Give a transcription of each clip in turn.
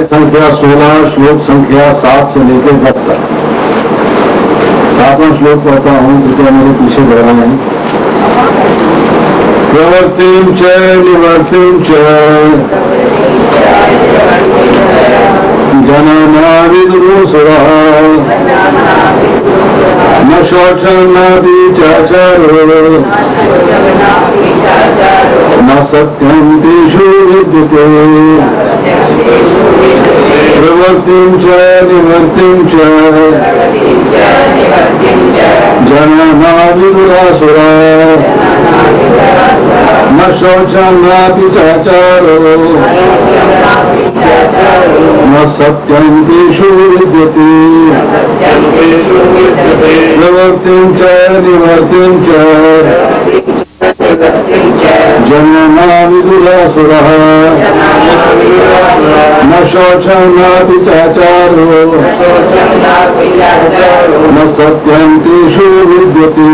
संख्या 16 श्लोक संख्या 7 से लेकर 10 तक। 7वां श्लोक पढ़ता हूँ, कृपया मेरे पीछे बढ़ रहे हैं। प्रवृत्तिं च निवृत्तिं च जनाना विदुरुसुरः न शौचं नापि चाचारो न सत्यं तेषु विद्यते प्रवृत्तिं च निवृत्तिं च जनाना विदुरासुरः न शौचं नापि चाचारो न सत्यं तेषु विद्यते प्रवृत्तिं च निवृत्तिं च जनाना विदुरासुरः न शौचं नापि चाचारो न सत्यं तेषु विद्यते।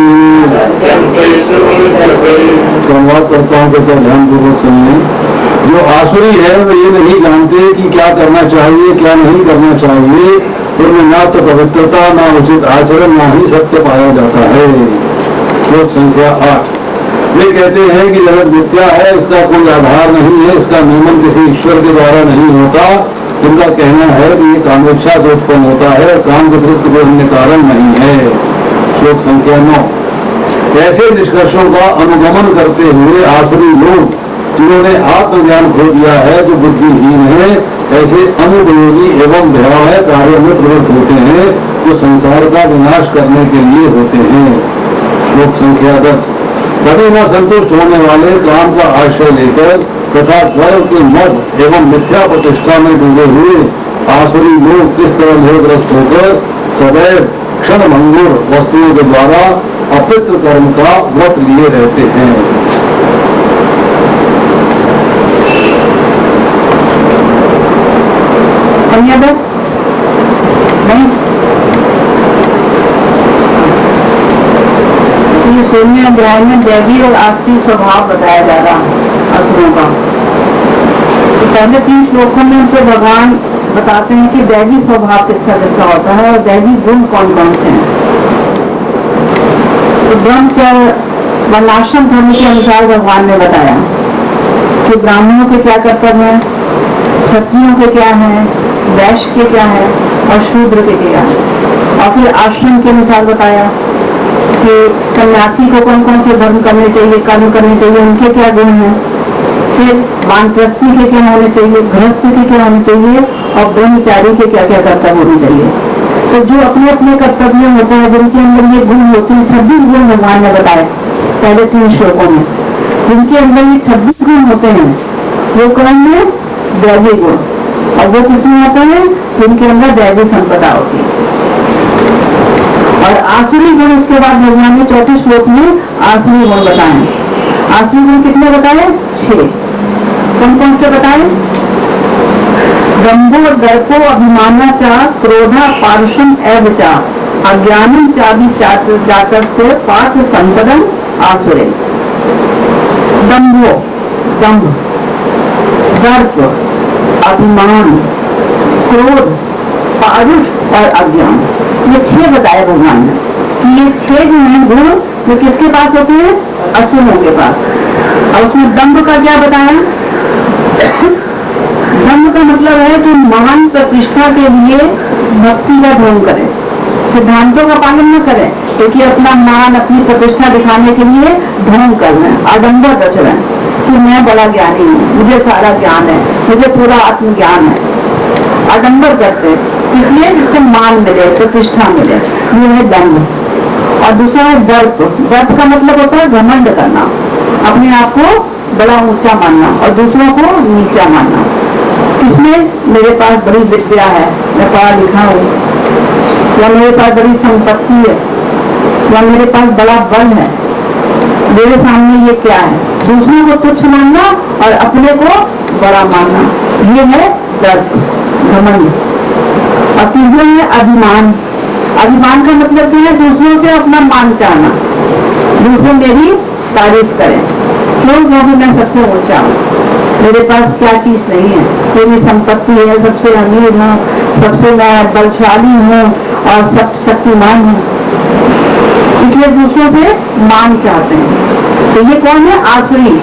संवाद करता हूँ, कृपया ध्यानपूर्वक सुनिए। जो आसुरी है वो ये नहीं जानते कि क्या करना चाहिए क्या नहीं करना चाहिए, उनमें ना तो पवित्रता ना उचित आचरण ना ही सत्य पाया जाता है। श्लोक संख्या 8। वे कहते हैं कि जगत मिथ्या है, इसका कोई आधार नहीं है, इसका नियमन किसी ईश्वर के द्वारा नहीं होता। उनका कहना है कि ये कामेच्छा से उत्पन्न होता है, काम के तृप्त कोई अन्य कारण नहीं है। श्लोक संख्या 9। ऐसे निष्कर्षों का अनुगमन करते हुए आसुरी लोग जिन्होंने आत्मज्ञान खो दिया है, जो बुद्धिहीन है, ऐसे अनुपयोगी एवं भयावह कार्यों में प्रवृत्त होते हैं जो संसार का विनाश करने के लिए होते हैं। श्लोक संख्या 10। कभी न संतुष्ट होने वाले काम का आश्रय लेकर तथा द्वैव के मद एवं मिथ्या प्रतिष्ठा में डूबे हुए आसुरी लोग किस तरह मोहग्रस्त होकर सदैव क्षण भंगुर वस्तुओं के द्वारा अपितृ कर्म का व्रत लिए रहते हैं। ये 16वें अध्याय में दैवी और आसुरी स्वभाव बताया जा रहा है असुरों का। तो पहले 3 श्लोकों में उनसे भगवान बताते हैं कि दैवी स्वभाव किसका होता है और दैवी गुण कौन कौन से हैं। तो ब्रह्मचर्य वर्णाश्रम धर्म के अनुसार भगवान ने बताया कि ब्राह्मणों के क्या कर्तव्य हैं, क्षत्रियों के क्या हैं, वैश्य के क्या है और शूद्र के क्या है। और फिर आश्रम के अनुसार बताया कि सन्यासी को कौन कौन से धर्म करने चाहिए, कर्म करने चाहिए, उनके क्या गुण हैं। फिर वानप्रस्थी के क्या होने चाहिए, गृहस्थ के क्या होने चाहिए और ब्रह्मचारी के क्या क्या कर्तव्य होने चाहिए। तो जो अपने अपने कर्तव्य होते हैं, जिनके अंदर ये गुण होते हैं, 26 गुण भगवान ने बताए पहले 3 श्लोकों में। जिनके अंदर ये 26 गुण होते हैं वो कौन है? दैवी गुण। और वो किसमें होते हैं? जिनके अंदर दैवी संपदा होती है। और आसुरी गुण उसके बाद भगवान ने 34 श्लोक में आसुरी गुण बताए। आसुरी गुण कितने बताए? 6। कौन कौन से बताए? दंभो दर्पो अभिमानाचा क्रोधा पारुषम एवचा अज्ञानम चाबी जाकर से पार्थ संपदम आसुरे। दंभो, दंभ, दर्प, अभिमान, क्रोध, पारुष और अज्ञान, ये 6 बताए भगवान ने कि ये 6 जो हैं गुण वो किसके पास होते हैं? असुरों के पास। और उसमें दंभ का क्या बताया? दंभ का मतलब है कि महान प्रतिष्ठा के लिए भक्ति का ढोंग करे, सिद्धांतों का पालन न करे, क्योंकि अपना मान अपनी प्रतिष्ठा दिखाने के लिए ढोंग कर रहे हैं, आडंबर रच रहे हैं कि मैं बड़ा ज्ञानी हूँ, मुझे सारा ज्ञान है, मुझे पूरा आत्मज्ञान है। आडंबर करते इसलिए जिससे मान मिले, प्रतिष्ठा मिले, ये है दंभ। और दूसरा है दर्प। दर्प का मतलब होता है घमंड करना, अपने आप को बड़ा ऊंचा मानना और दूसरों को नीचा मानना। इसमें मेरे पास बड़ी विद्या है, मैं पढ़ा लिखा हूँ, या मेरे पास बड़ी संपत्ति है, या मेरे पास बड़ा बल है, मेरे सामने ये क्या है। दूसरों को तुच्छ मानना और अपने को बड़ा मानना, ये है दर्प, घमंड। और तीसरा है अभिमान। अभिमान का मतलब क्या है? दूसरों से अपना मान चाहना, दूसरे मेरी तारीफ करें, क्यों? क्योंकि मैं सबसे ऊंचा हूँ। मेरे पास क्या चीज नहीं है, मेरी संपत्ति है, सबसे अमीर हूँ, सबसे मैं बलशाली हूँ और सब शक्तिमान हूँ, इसलिए दूसरों से मान चाहते हैं। तो ये कौन है? आसुरी,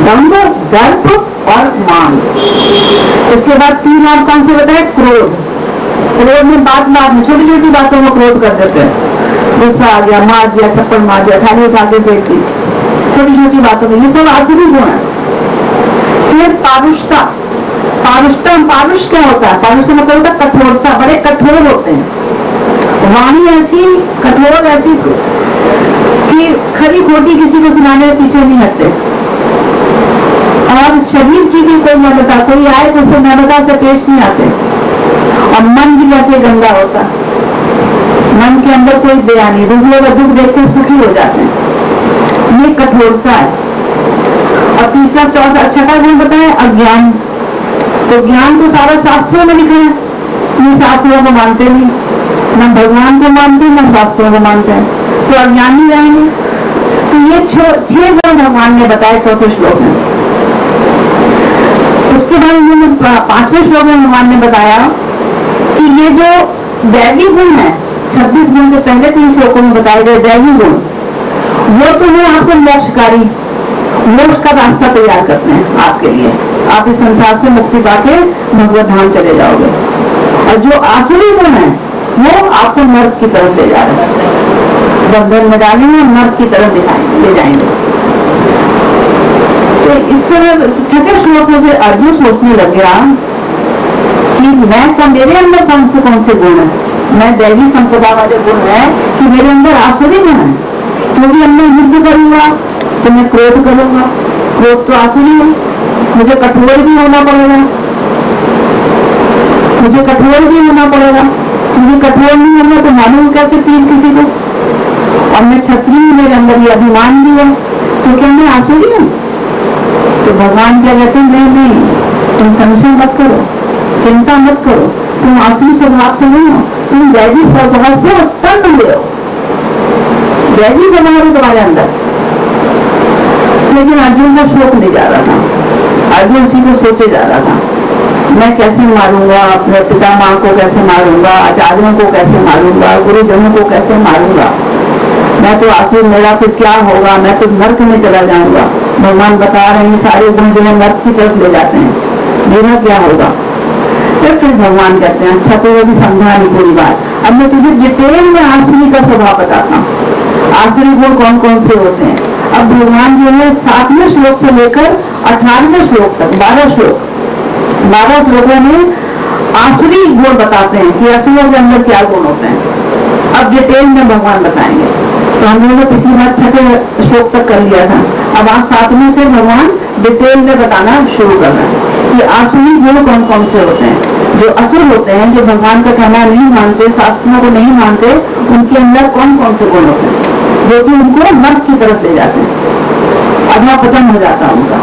दंभ, दर्प और मान। उसके बाद 3 और कौन से बताए? क्रोध। क्रोध में बात में छोटी छोटी बातों में क्रोध कर देते हैं, गुस्सा आ गया, मार दिया, थप्पड़ मार दिया, थाली उठा के फेंक दी, छोटी छोटी बातों में, ये सब आसुरी गुण है। फिर पारुषता। पारुष क्या होता है? पारुष का मतलब होता है कठोरता, बड़े कठोर होते हैं, वाणी ऐसी कठोर, ऐसी कि खरी खोटी किसी को सुनाने के पीछे नहीं हटते, और शरीर की भी कोई नम्रता, कोई आए तो उसे नम्रता से पेश नहीं आते, और मन भी वैसे गंदा होता, मन के अंदर कोई दया नहीं, दूसरों का दुख देख के सुखी हो जाते हैं, ये कठोरता है। और तीसरा, चौथा, छठा गुण बताए अज्ञान। तो ज्ञान तो सारा शास्त्रों में लिखा है, ये शास्त्रों को मानते नहीं, न भगवान को मानते न शास्त्रों को मानते हैं, तो अज्ञानी रहेंगे। तो ये 6 गुण भगवान ने बताए चौथे श्लोक में। उसके बाद इन्होंने 5वें श्लोक में भगवान ने बताया कि ये जो दैवी गुण है, 26 गुण के पहले 3 श्लोकों में बताए गए दैवी गुण, वो तो है आपको मोक्षकारी, मोक्ष का रास्ता तैयार करते हैं आपके लिए, आप इस संसार से मुक्ति पाके भगवत धाम चले जाओगे। और जो आसुरी गुण है वो आपको नर्क की तरफ ले जा रहे हैं, बंधन में डालेंगे, नर्क की तरफ ले जाएंगे। तो इस समय 6ठे श्लोक में फिर अर्जुन सोचने लग गया कि मैं मेरे अंदर कौन से गुण है, मैं दैवी संपदा वाले गुण है कि मेरे अंदर आसुरी गुण है, क्योंकि मैं युद्ध करूंगा तो मैं क्रोध करूंगा, क्रोध तो आसुरी है, मुझे कठोर भी होना पड़ेगा, मुझे कठोर भी होना पड़ेगा, मुझे कठोर नहीं होना तो मालूम कैसे तीर किसी को, और मैं क्षत्रिय, मेरे अंदर ये अभिमान भी है, तो क्या मैं आसुरी हूँ? तो भगवान क्या कहते हैं? नहीं, तुम संशय मत करो, चिंता मत करो, तुम आसुरी स्वभाव से नहीं हो, तुम दैवी स्वभाव से उत्पन्न हुए हो, दैवी स्वभाव है तुम्हारे अंदर। लेकिन अर्जुन का श्लोक नहीं जा रहा था, अर्जुन उसी को सोचे जा रहा था, मैं कैसे मारूंगा अपने पिता माँ को, कैसे मारूंगा आचार्यों को, कैसे मारूंगा गुरुजनों को, कैसे मारूंगा, मैं तो आसुर, मेरा फिर क्या होगा, मैं तो नर्क में चला जाऊंगा। भगवान बता रहे हैं सारे गुण जो है नर्क की तरफ ले जाते हैं, मेरा क्या होगा? फिर भगवान कहते हैं अच्छा तो भी समझा नहीं पूरी बात, अब मैं तुझे डिटेल में आसुरी का स्वभाव बताता हूँ, आसुरी गुण कौन कौन से होते हैं। अब भगवान जो है 7वें श्लोक से लेकर 18वें श्लोक तक 12 श्लोकों में आसुरी गुण बताते हैं कि असुरों के अंदर क्या गुण होते हैं। अब डिटेल में भगवान बताएंगे, तो हम लोगों ने पिछली बार 6ठे श्लोक तक कर लिया था, अब आज 7वें से भगवान डिटेल में बताना शुरू कर रहे हैं कि आसुरी गुण कौन कौन से होते हैं। जो असुर होते हैं, जो भगवान का कहना नहीं मानते, शास्त्रों को नहीं मानते, उनके अंदर कौन कौन से गुण होते हैं जो कि उनको नर्क की तरफ ले जाते हैं, अधःपतन हो जाता है उनका।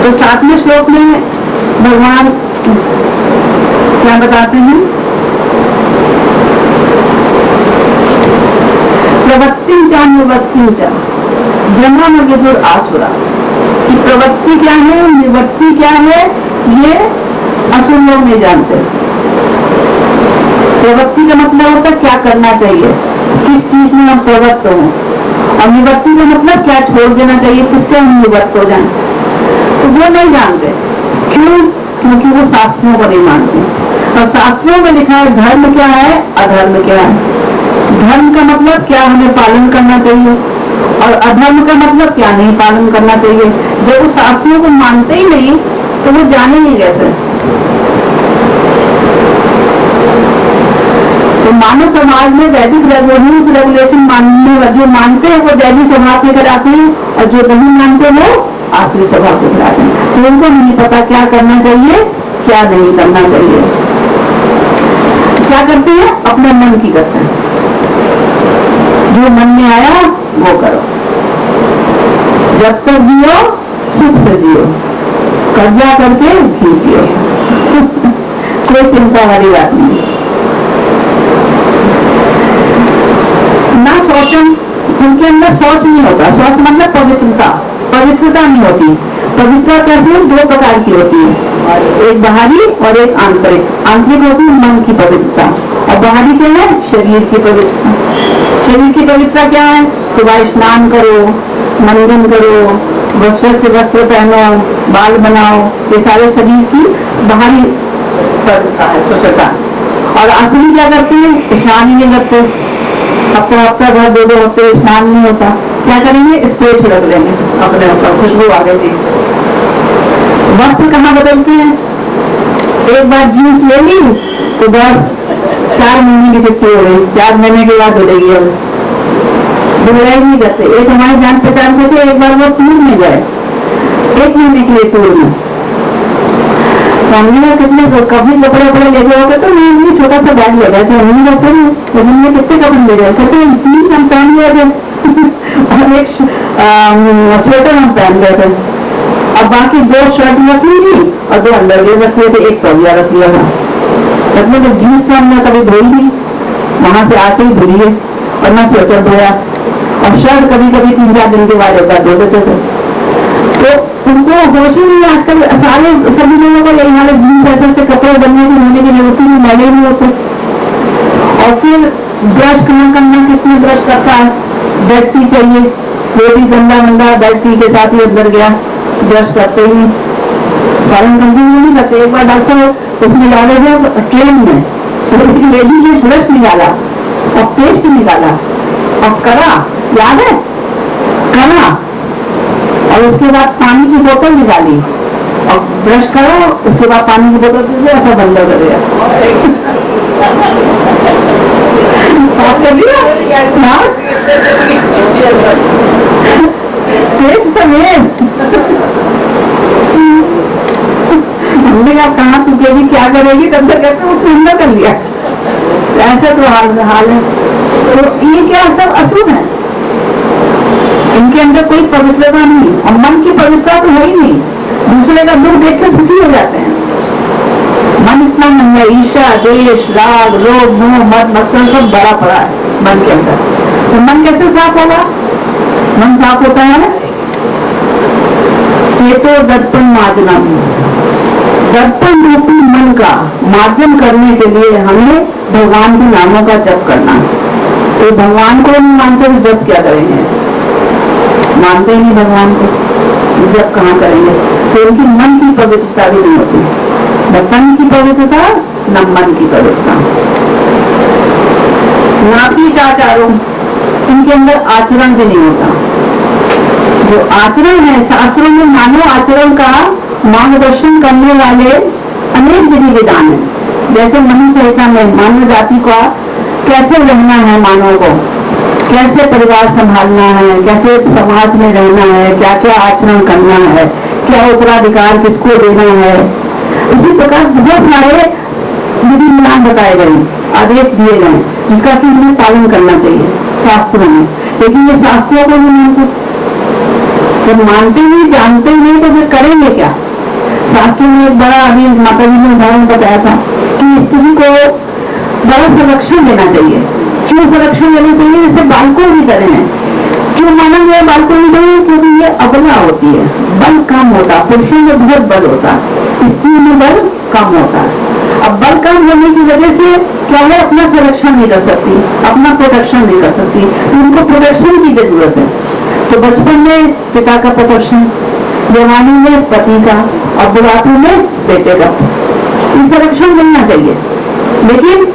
तो 7वें श्लोक में भगवान क्या बताते हैं? प्रवृत्ति च निवृत्ति च जन्म न विदुर आसुरा, कि प्रवृत्ति क्या है, निवृत्ति क्या है, ये असुर लोग नहीं जानते। प्रवृत्ति का मतलब होता है क्या करना चाहिए, किस चीज में हम प्रवृत्त हों, और निवृत्ति का मतलब क्या छोड़ देना चाहिए, किससे हम निवृत्त हो जाएं। तो वो नहीं जानते, क्यों? क्योंकि वो शास्त्रों को नहीं मानते, और शास्त्रों में लिखा है धर्म क्या है, अधर्म क्या है। धर्म का मतलब क्या हमें पालन करना चाहिए, और अधर्म का मतलब क्या नहीं पालन करना चाहिए। जब वो शास्त्रों को मानते ही नहीं तो वो जानेंगे कैसे? तो मानव समाज में वैदिक रूल्स रेगुलेशन मानने जो मानते हैं वो दैवी स्वभाव लेकर आते हैं, और जो नहीं मानते वो आसुरी स्वभाव लेकर आते हैं। तो उनको नहीं पता क्या करना चाहिए, क्या नहीं करना चाहिए। क्या करते हैं? अपने मन की करते हैं, जो मन में आया वो करो, जब तक जियो सुख से जियो, कर्जा करके घी पियो कोई चिंता वाली बात नहीं। ना शौचम, उनके उनके अंदर शौच नहीं होता। शौच मतलब पवित्रता, पवित्रता नहीं होती। पवित्रता कैसे 2 प्रकार की होती है, एक बाहरी और एक आंतरिक। आंतरिक होती है मन की पवित्रता और बाहरी क्या है, शरीर की पवित्रता। शरीर की पवित्रता क्या है, सुबह स्नान करो, मंजन करो, स्वच्छ वस्त्र पहनो, बाल बनाओ, ये सारे शरीर की बाहरी पवित्रता है, स्वच्छता। और आसुरी क्या करते हैं, स्नान ही नहीं करते, हफ्ता भर 2 हफ्ते स्नान नहीं होता, क्या करेंगे, स्प्रे छिड़क लेंगे अपने ऊपर, खुशबू आ गई थी। वस्त्र कहाँ बदलते हैं, एक बार जीन्स ले ली तो बस 4 महीने की छुट्टी हो गई, 4 महीने के बाद धुलेगी, अब धुलाई नहीं करते। एक हमारे जान पहचान से थे, एक बार वो टूर में गए, 1 महीने के लिए टूर में, हमने कितने कभी कपड़े वपड़े ले गए होते तो मैं छोटा सा बैग ले गए थे, हमने कहते हैं तो हमने कितने कपड़े ले गए, कहते हैं जीन्स हम पहन गए थे और एक स्वेटर हम पहन गए थे, अब बाकी 2 शर्ट रख ली थी और 2 अंदर रख लिए थे, 1 तौलिया रख लिया था। मतलब तो जीन्स तो हमने कभी धोई नहीं, वहां से आके ही धुली है, और मैं स्वेटर धोया, और शर्ट कभी कभी 3-4 दिन के बाद होता धो देते थे। तो उनको होश ही नहीं, आजकल सारे सभी लोगों को यही हाल है, जीन्स ऐसे ऐसे कपड़े बनने के होने की जरूरत नहीं, मैले नहीं होते। और फिर ब्रश कहाँ करना, किसमें ब्रश करता है, व्यक्ति चाहिए, वो भी गंदा गंदा व्यक्ति के साथ ही अंदर गया, ब्रश करते ही फॉरन कंपनी में नहीं करते। एक बार डॉक्टर उसमें डाले थे ट्रेन में, तो लेडी ने ब्रश निकाला और पेस्ट निकाला और करा, याद है, करा, और उसके बाद पानी की बोतल निकाली और ब्रश करो, उसके बाद पानी की बोतल से ऐसा बंद कर दिया, हमने कहा कहाँ चुकेगी, क्या करेगी, तब तक कहते वो ठंडा कर लिया। ऐसा तो हाल है। तो ये क्या सब अशुभ है, इनके अंदर कोई पवित्रता नहीं, और मन की पवित्रता तो है ही नहीं, दूसरे का दुख देख के सुखी हो जाते हैं। मन इतना मन है, ईर्ष्या, द्वेष, राग, रोग, मोह, मद, मत्सर सब बड़ा पड़ा है मन के अंदर। तो मन कैसे साफ होगा, मन साफ होता है चेतो दर्पण मार्जनम, दर्पण रूपी मन का मार्जन करने के लिए हमें भगवान के नामों का जप करना है। तो भगवान को नहीं मानते तो जप क्या करेंगे, मानते ही नहीं भगवान को, जप कहाँ करेंगे। तो उनकी मन की पवित्रता भी नहीं होती, न तन की पवित्रता न मन की पवित्रता। नापी चाचारों, इनके अंदर आचरण भी नहीं होता। जो आचरण है, शास्त्रों में मानव आचरण का मार्गदर्शन करने वाले अनेक विधि विधान है। जैसे मनु संहिता में मानव जाति का कैसे रहना है, मानव को कैसे परिवार संभालना है, कैसे समाज में रहना है, क्या क्या आचरण करना है, क्या उत्तराधिकार किसको देना है, इसी प्रकार बहुत सारे विधि विधान बताए गए, आदेश दिए गए, जिसका कि हमें पालन करना चाहिए शास्त्रों में। लेकिन ये शास्त्रों को नहीं मानते, जब मानते नहीं, जानते नहीं तो फिर करेंगे क्या। शास्त्रों में एक बड़ा, अभी माता जी ने उदाहरण बताया था कि स्त्री को बड़ा संरक्षण देना चाहिए। क्यों संरक्षण देना चाहिए, जैसे बालकों की तरह है। क्यों माना गया बालकों की तरह, क्योंकि ये अबला होती है, बल कम होता, पुरुषों में बहुत बल होता, स्त्री में बल कम होता है। अब बल कम होने की वजह से क्या है, अपना संरक्षण नहीं कर सकती, अपना प्रोटेक्शन नहीं कर सकती, उनको प्रोटेक्शन की जरूरत है। तो बचपन में पिता का प्रोटेक्शन, जवानी में पति का, और बुढ़ापे में बेटे का, ये संरक्षण मिलना चाहिए। लेकिन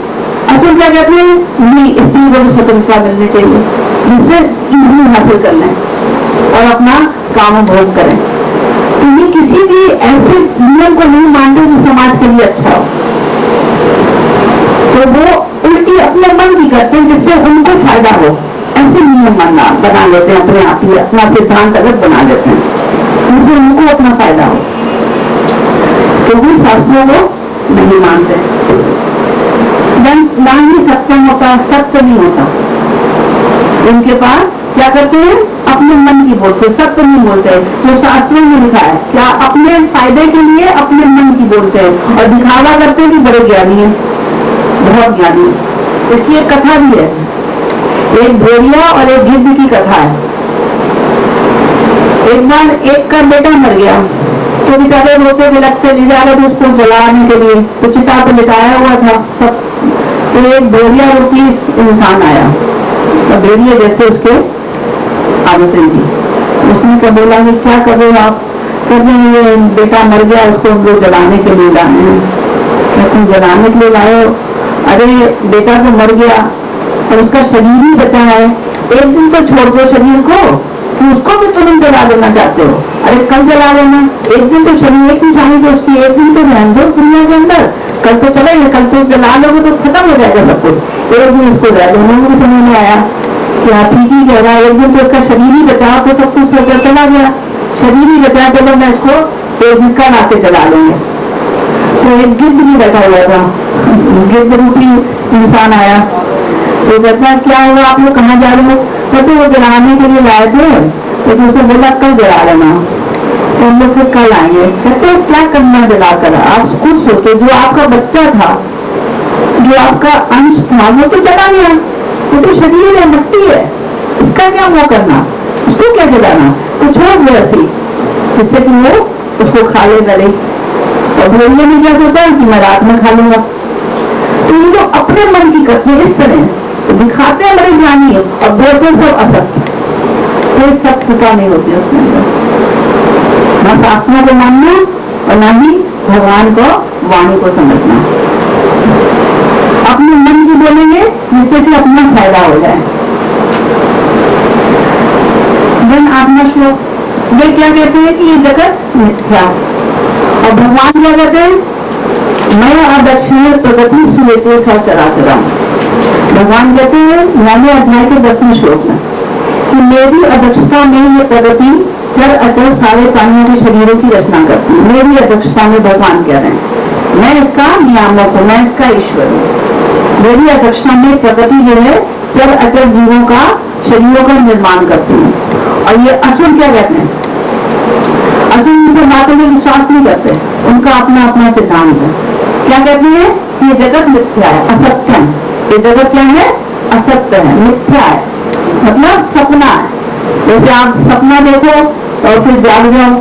असल क्या कहते हैं, नहीं, स्त्री को भी स्वतंत्रता मिलनी चाहिए, जिससे इंद्रिय हासिल कर लें और अपना काम भोग करें। तो ये किसी भी ऐसे नियम को नहीं मानते जो समाज के लिए अच्छा हो, तो वो उल्टी अपने मन की करते हैं जिससे उनको फायदा हो। ऐसे नियम बना लेते हैं अपने आप ही, अपना सिद्धांत अलग बना लेते हैं जिससे उनको अपना फायदा हो, तो वो शास्त्रों को नहीं मानते। ना ही सत्यम होता, सत्य नहीं होता इनके पास। क्या करते हैं, अपने मन की बोलते, सत्य नहीं बोलते। जो शास्त्रों में लिखा है, क्या अपने फायदे के लिए अपने मन की बोलते हैं और दिखावा करते हैं कि बड़े ज्ञानी है, बहुत ज्ञानी है। इसकी एक कथा भी है। एक भेड़िया और एक गिद्ध की कथा है। एक बार एक का बेटा मर गया तो बेचारे रोते बिलखते ले जा रहे थे उसको जलाने के लिए, तो चिता पे लिटाया हुआ था सब। तो एक भेड़िया रूपी इंसान आया, तो भेड़िया जैसे उसके आदतें थी। उसने क्या बोला कि क्या कर रहे हो आप? कहते हैं ये बेटा मर गया, उसको हम लोग जलाने के लिए लाए हैं। कहते जलाने के लिए लाए हो? अरे बेटा तो मर गया और उसका शरीर ही बचा है, एक दिन तो छोड़ दो शरीर को, तो उसको भी तुम जला देना चाहते हो? अरे कल जला लेना, एक दिन तो शरीर एक निशानी तो उसकी, एक दिन तो रहने दो दुनिया के अंदर, कल तो चलेगा, कल तो जला लोगे तो खत्म हो जाएगा सब कुछ, एक दिन इसको रह दो। लोगों को समझ में आया कि हाँ ठीक ही कह रहा है, एक दिन तो उसका शरीर ही बचा तो सब कुछ होकर चला गया, शरीर ही बचा, चलो मैं इसको एक दिन का लाके जला लेंगे। तो एक गिद्ध भी बैठा हुआ था, गिद्ध रूपी इंसान आया, तो कहता क्या हुआ आप लोग कहाँ जा रहे हो? कहते वो जलाने के लिए लाए थे, तो उसने बोला कल जला लेना, तो हम लोग फिर कल आएंगे। कहते क्या करना जला कर? आप खुद सोचो, जो आपका बच्चा था, जो आपका अंश था, वो तो चला गया, वो तो शरीर है, मिट्टी है, इसका क्या वो करना, उसको क्या जलाना? तो छोड़ दो ऐसे, जिससे कि वो उसको खा ले गले। और भेड़िए ने क्या सोचा कि मैं रात में खा लूंगा। तो ये जो अपने मन की करते हैं इस तरह, तो दिखाते हैं बड़े ज्ञानी है और बोलते सब असत्य, कोई सत्यता नहीं होती उसमें, न शास्त्रों को मानना और न ही भगवान को वाणी को समझना। अपने मन की बोलेंगे जिससे कि अपना फायदा हो जाए। जन आत्मा श्लोक वे क्या कहते हैं कि ये जगत मिथ्या, और भगवान क्या कहते हैं? मैं अदक्षिण प्रगति सुलेते सचराचरा। भगवान कहते हैं 9वें अध्याय के 10वें श्लोक में कि मेरी अध्यक्षता में ये प्रगति चर अचर सारे प्राणियों के शरीरों की रचना करती है। मेरी अध्यक्षता में भगवान कह रहे हैं, मैं इसका नियामक हूँ, मैं इसका ईश्वर हूँ। मेरी अध्यक्षता में प्रगति जो है चर अचर जीवों का शरीरों का निर्माण करती है। और ये असुर क्या कहते हैं? असुर उनके बातों में विश्वास नहीं करते, उनका अपना अपना सिद्धांत है। क्या कहते हैं? ये जगत मिथ्या है, असत्य है। ये जगत क्या है? असत्य है, मिथ्या है, मतलब सपना है। जैसे आप सपना देखो और फिर जाग जाओ,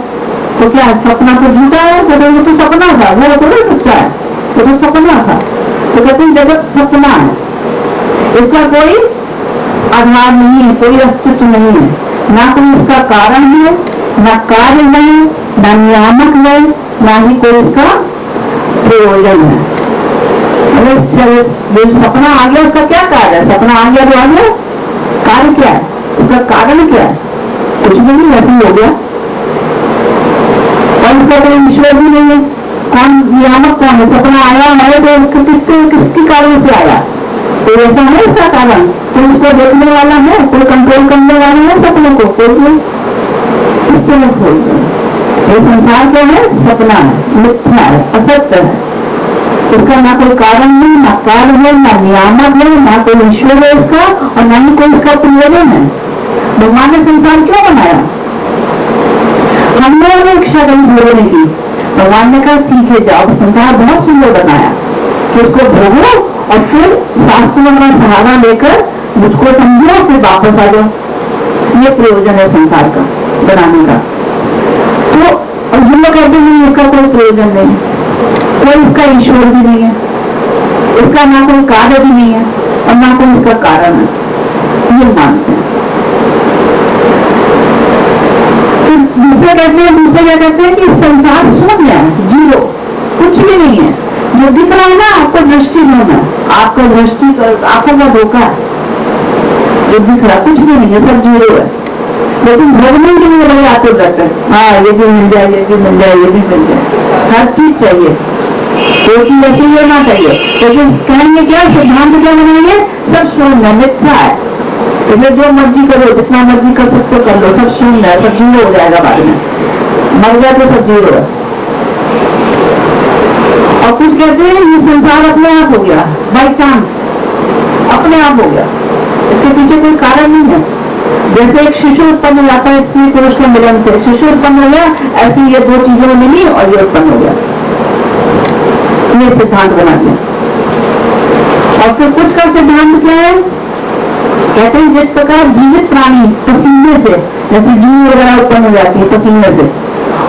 तो क्या सपना तो झूठा है? वो तो सपना था, वो थोड़ा सच्चा है, वो तो सपना था। तो कहते हैं जगत सपना है, इसका कोई आधार नहीं है, कोई अस्तित्व नहीं है, ना कोई इसका कारण है, ना कार्य है, ना नियामक है, ना ही कोई इसका प्रयोजन है। अगर सपना आ गया उसका क्या कार्य है? सपना आ गया तो आ गया, कार्य क्या है? इसका कारण क्या है? कुछ भी नहीं, ऐसे ही हो गया। और इसका कोई ईश्वर भी नहीं है, कौन नियामक कौन है? सपना आया है तो किसके कारण से आया? तो ऐसा है इसका कारण? कोई उसको देखने वाला है, कोई कंट्रोल करने वाला है सपनों को? कोई इस तरह खोल दो। ये संसार क्या है? सपना है, मिथ्या है, असत्य है। इसका ना कोई कारण है, ना कार्य है, ना नियामक है, ना कोई ईश्वर है इसका, और ना ही कोई इसका प्रयोजन है। भगवान ने संसार क्यों बनाया? हम लोगों ने इच्छा कहीं भोगने की, भगवान ने कहा सीखे जाओ, संसार बहुत सुंदर बनाया कि उसको भोगो और फिर शास्त्रों का सहारा लेकर मुझको समझो, फिर वापस आ जाओ। ये प्रयोजन है संसार का बनाने का। तो हम लोग कहते हैं इसका कोई प्रयोजन नहीं, कोई इसका ईश्वर भी नहीं है, इसका ना कोई कार्य भी नहीं है और ना कोई इसका कारण है, ये मानते हैं। तो दूसरे क्या कहते हैं कि संसार शून्य है, जीरो, कुछ भी नहीं है। जो दिख रहा है ना आपको दृष्टि होना, आपका दृष्टि आंखों का धोखा है, जो दिख रहा कुछ भी नहीं है, सब जीरो है। लेकिन भोगने के लिए लोग आते रहते हैं, हाँ ये भी मिल जाए, ये भी मिल जाए, ये भी मिल जाए, हर चीज चाहिए, कोई चीज ऐसी लेना चाहिए। लेकिन कहेंगे क्या, सिद्धांत क्या बनाएंगे? सब शून्य मिथ्या है, इसलिए जो मर्जी करो, जितना मर्जी कर सकते कर लो, सब शून्य है, सब जीरो हो जाएगा बाद में, मर गया तो सब जीरो है। और कुछ कहते हैं ये संसार अपने आप हो गया, बाई चांस अपने आप हो गया, इसके पीछे कोई कारण नहीं है। जैसे एक शिशु उत्पन्न हो जाता है स्त्री पुरुष के मिलन से, शिशु उत्पन्न हो गया, ऐसी ये दो चीजों मिली और ये उत्पन्न हो गया, ये सिद्धांत बना दिया। और फिर कुछ का सिद्धांत क्या है कहते हैं जिस प्रकार जीवित प्राणी पसीने से, जैसे जू वगैरह उत्पन्न हो जाती है पसीने से,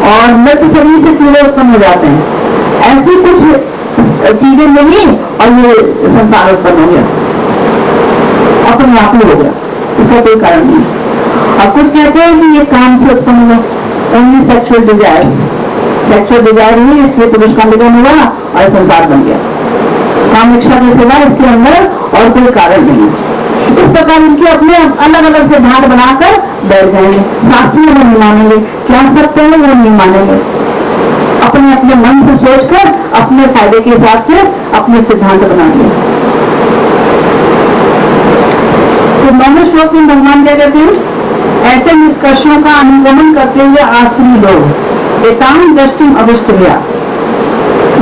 और मृत शरीर से कीड़े उत्पन्न हो जाते हैं, ऐसी कुछ चीजें मिली और ये संसार उत्पन्न हो गया, अपने आप ही हो गया, इसका कोई कारण नहीं। और कुछ कहते हैं कि ये काम से उत्पन्न हुआ, only sexual desires, sexual desire हुई इसलिए पुरुष का निधन हुआ और संसार बन गया, काम इच्छा के सिवा इसके अंदर और कोई कारण नहीं। इस प्रकार इनके अपने अलग अलग सिद्धांत बनाकर बैठ जाएंगे, शास्त्रीय वो नहीं मानेंगे, क्या सत्य है वो नहीं मानेंगे, अपने अपने मन से सोचकर अपने फायदे के हिसाब से अपने सिद्धांत बनाएंगे। तो 9वें श्लोक में भगवान क्या कहते हैं, ऐसे निष्कर्षों का अनुगमन करते हुए आसुरी लोग एताम दृष्टि अविष्ट गया,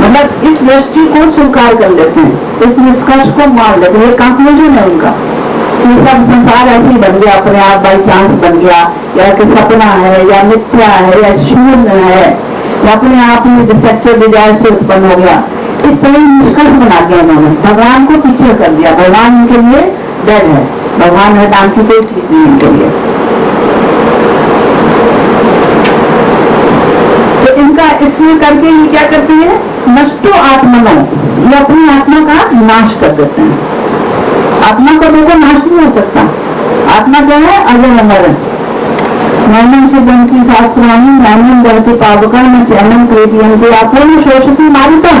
मतलब इस दृष्टि को स्वीकार कर लेते हैं, इस निष्कर्ष को मान लेते हैं, कंक्लूजन है उनका, ये सब संसार ऐसे ही बन गया, अपने आप बाई चांस बन गया, या कि सपना है या मिथ्या है या शून्य है या अपने आप ही सेक्सुअल डिजायर से उत्पन्न हो गया, इस तरह निष्कर्ष बना दिया उन्होंने, भगवान को पीछे कर दिया, भगवान उनके लिए डेड है, भगवान है नाम की कोई चीज नहीं उनके लिए। तो इनका इसलिए करके ये क्या करती है, नष्टो आत्मनो, ये अपनी आत्मा का नाश कर देते हैं। आत्मा का देखो नाश नहीं हो सकता, आत्मा क्या है, अजर अमर है। नैनम से जंती शास्त्राणी नैनम जलती पावका न चैनम क्रेतियम के आपो न शोषती मारिता,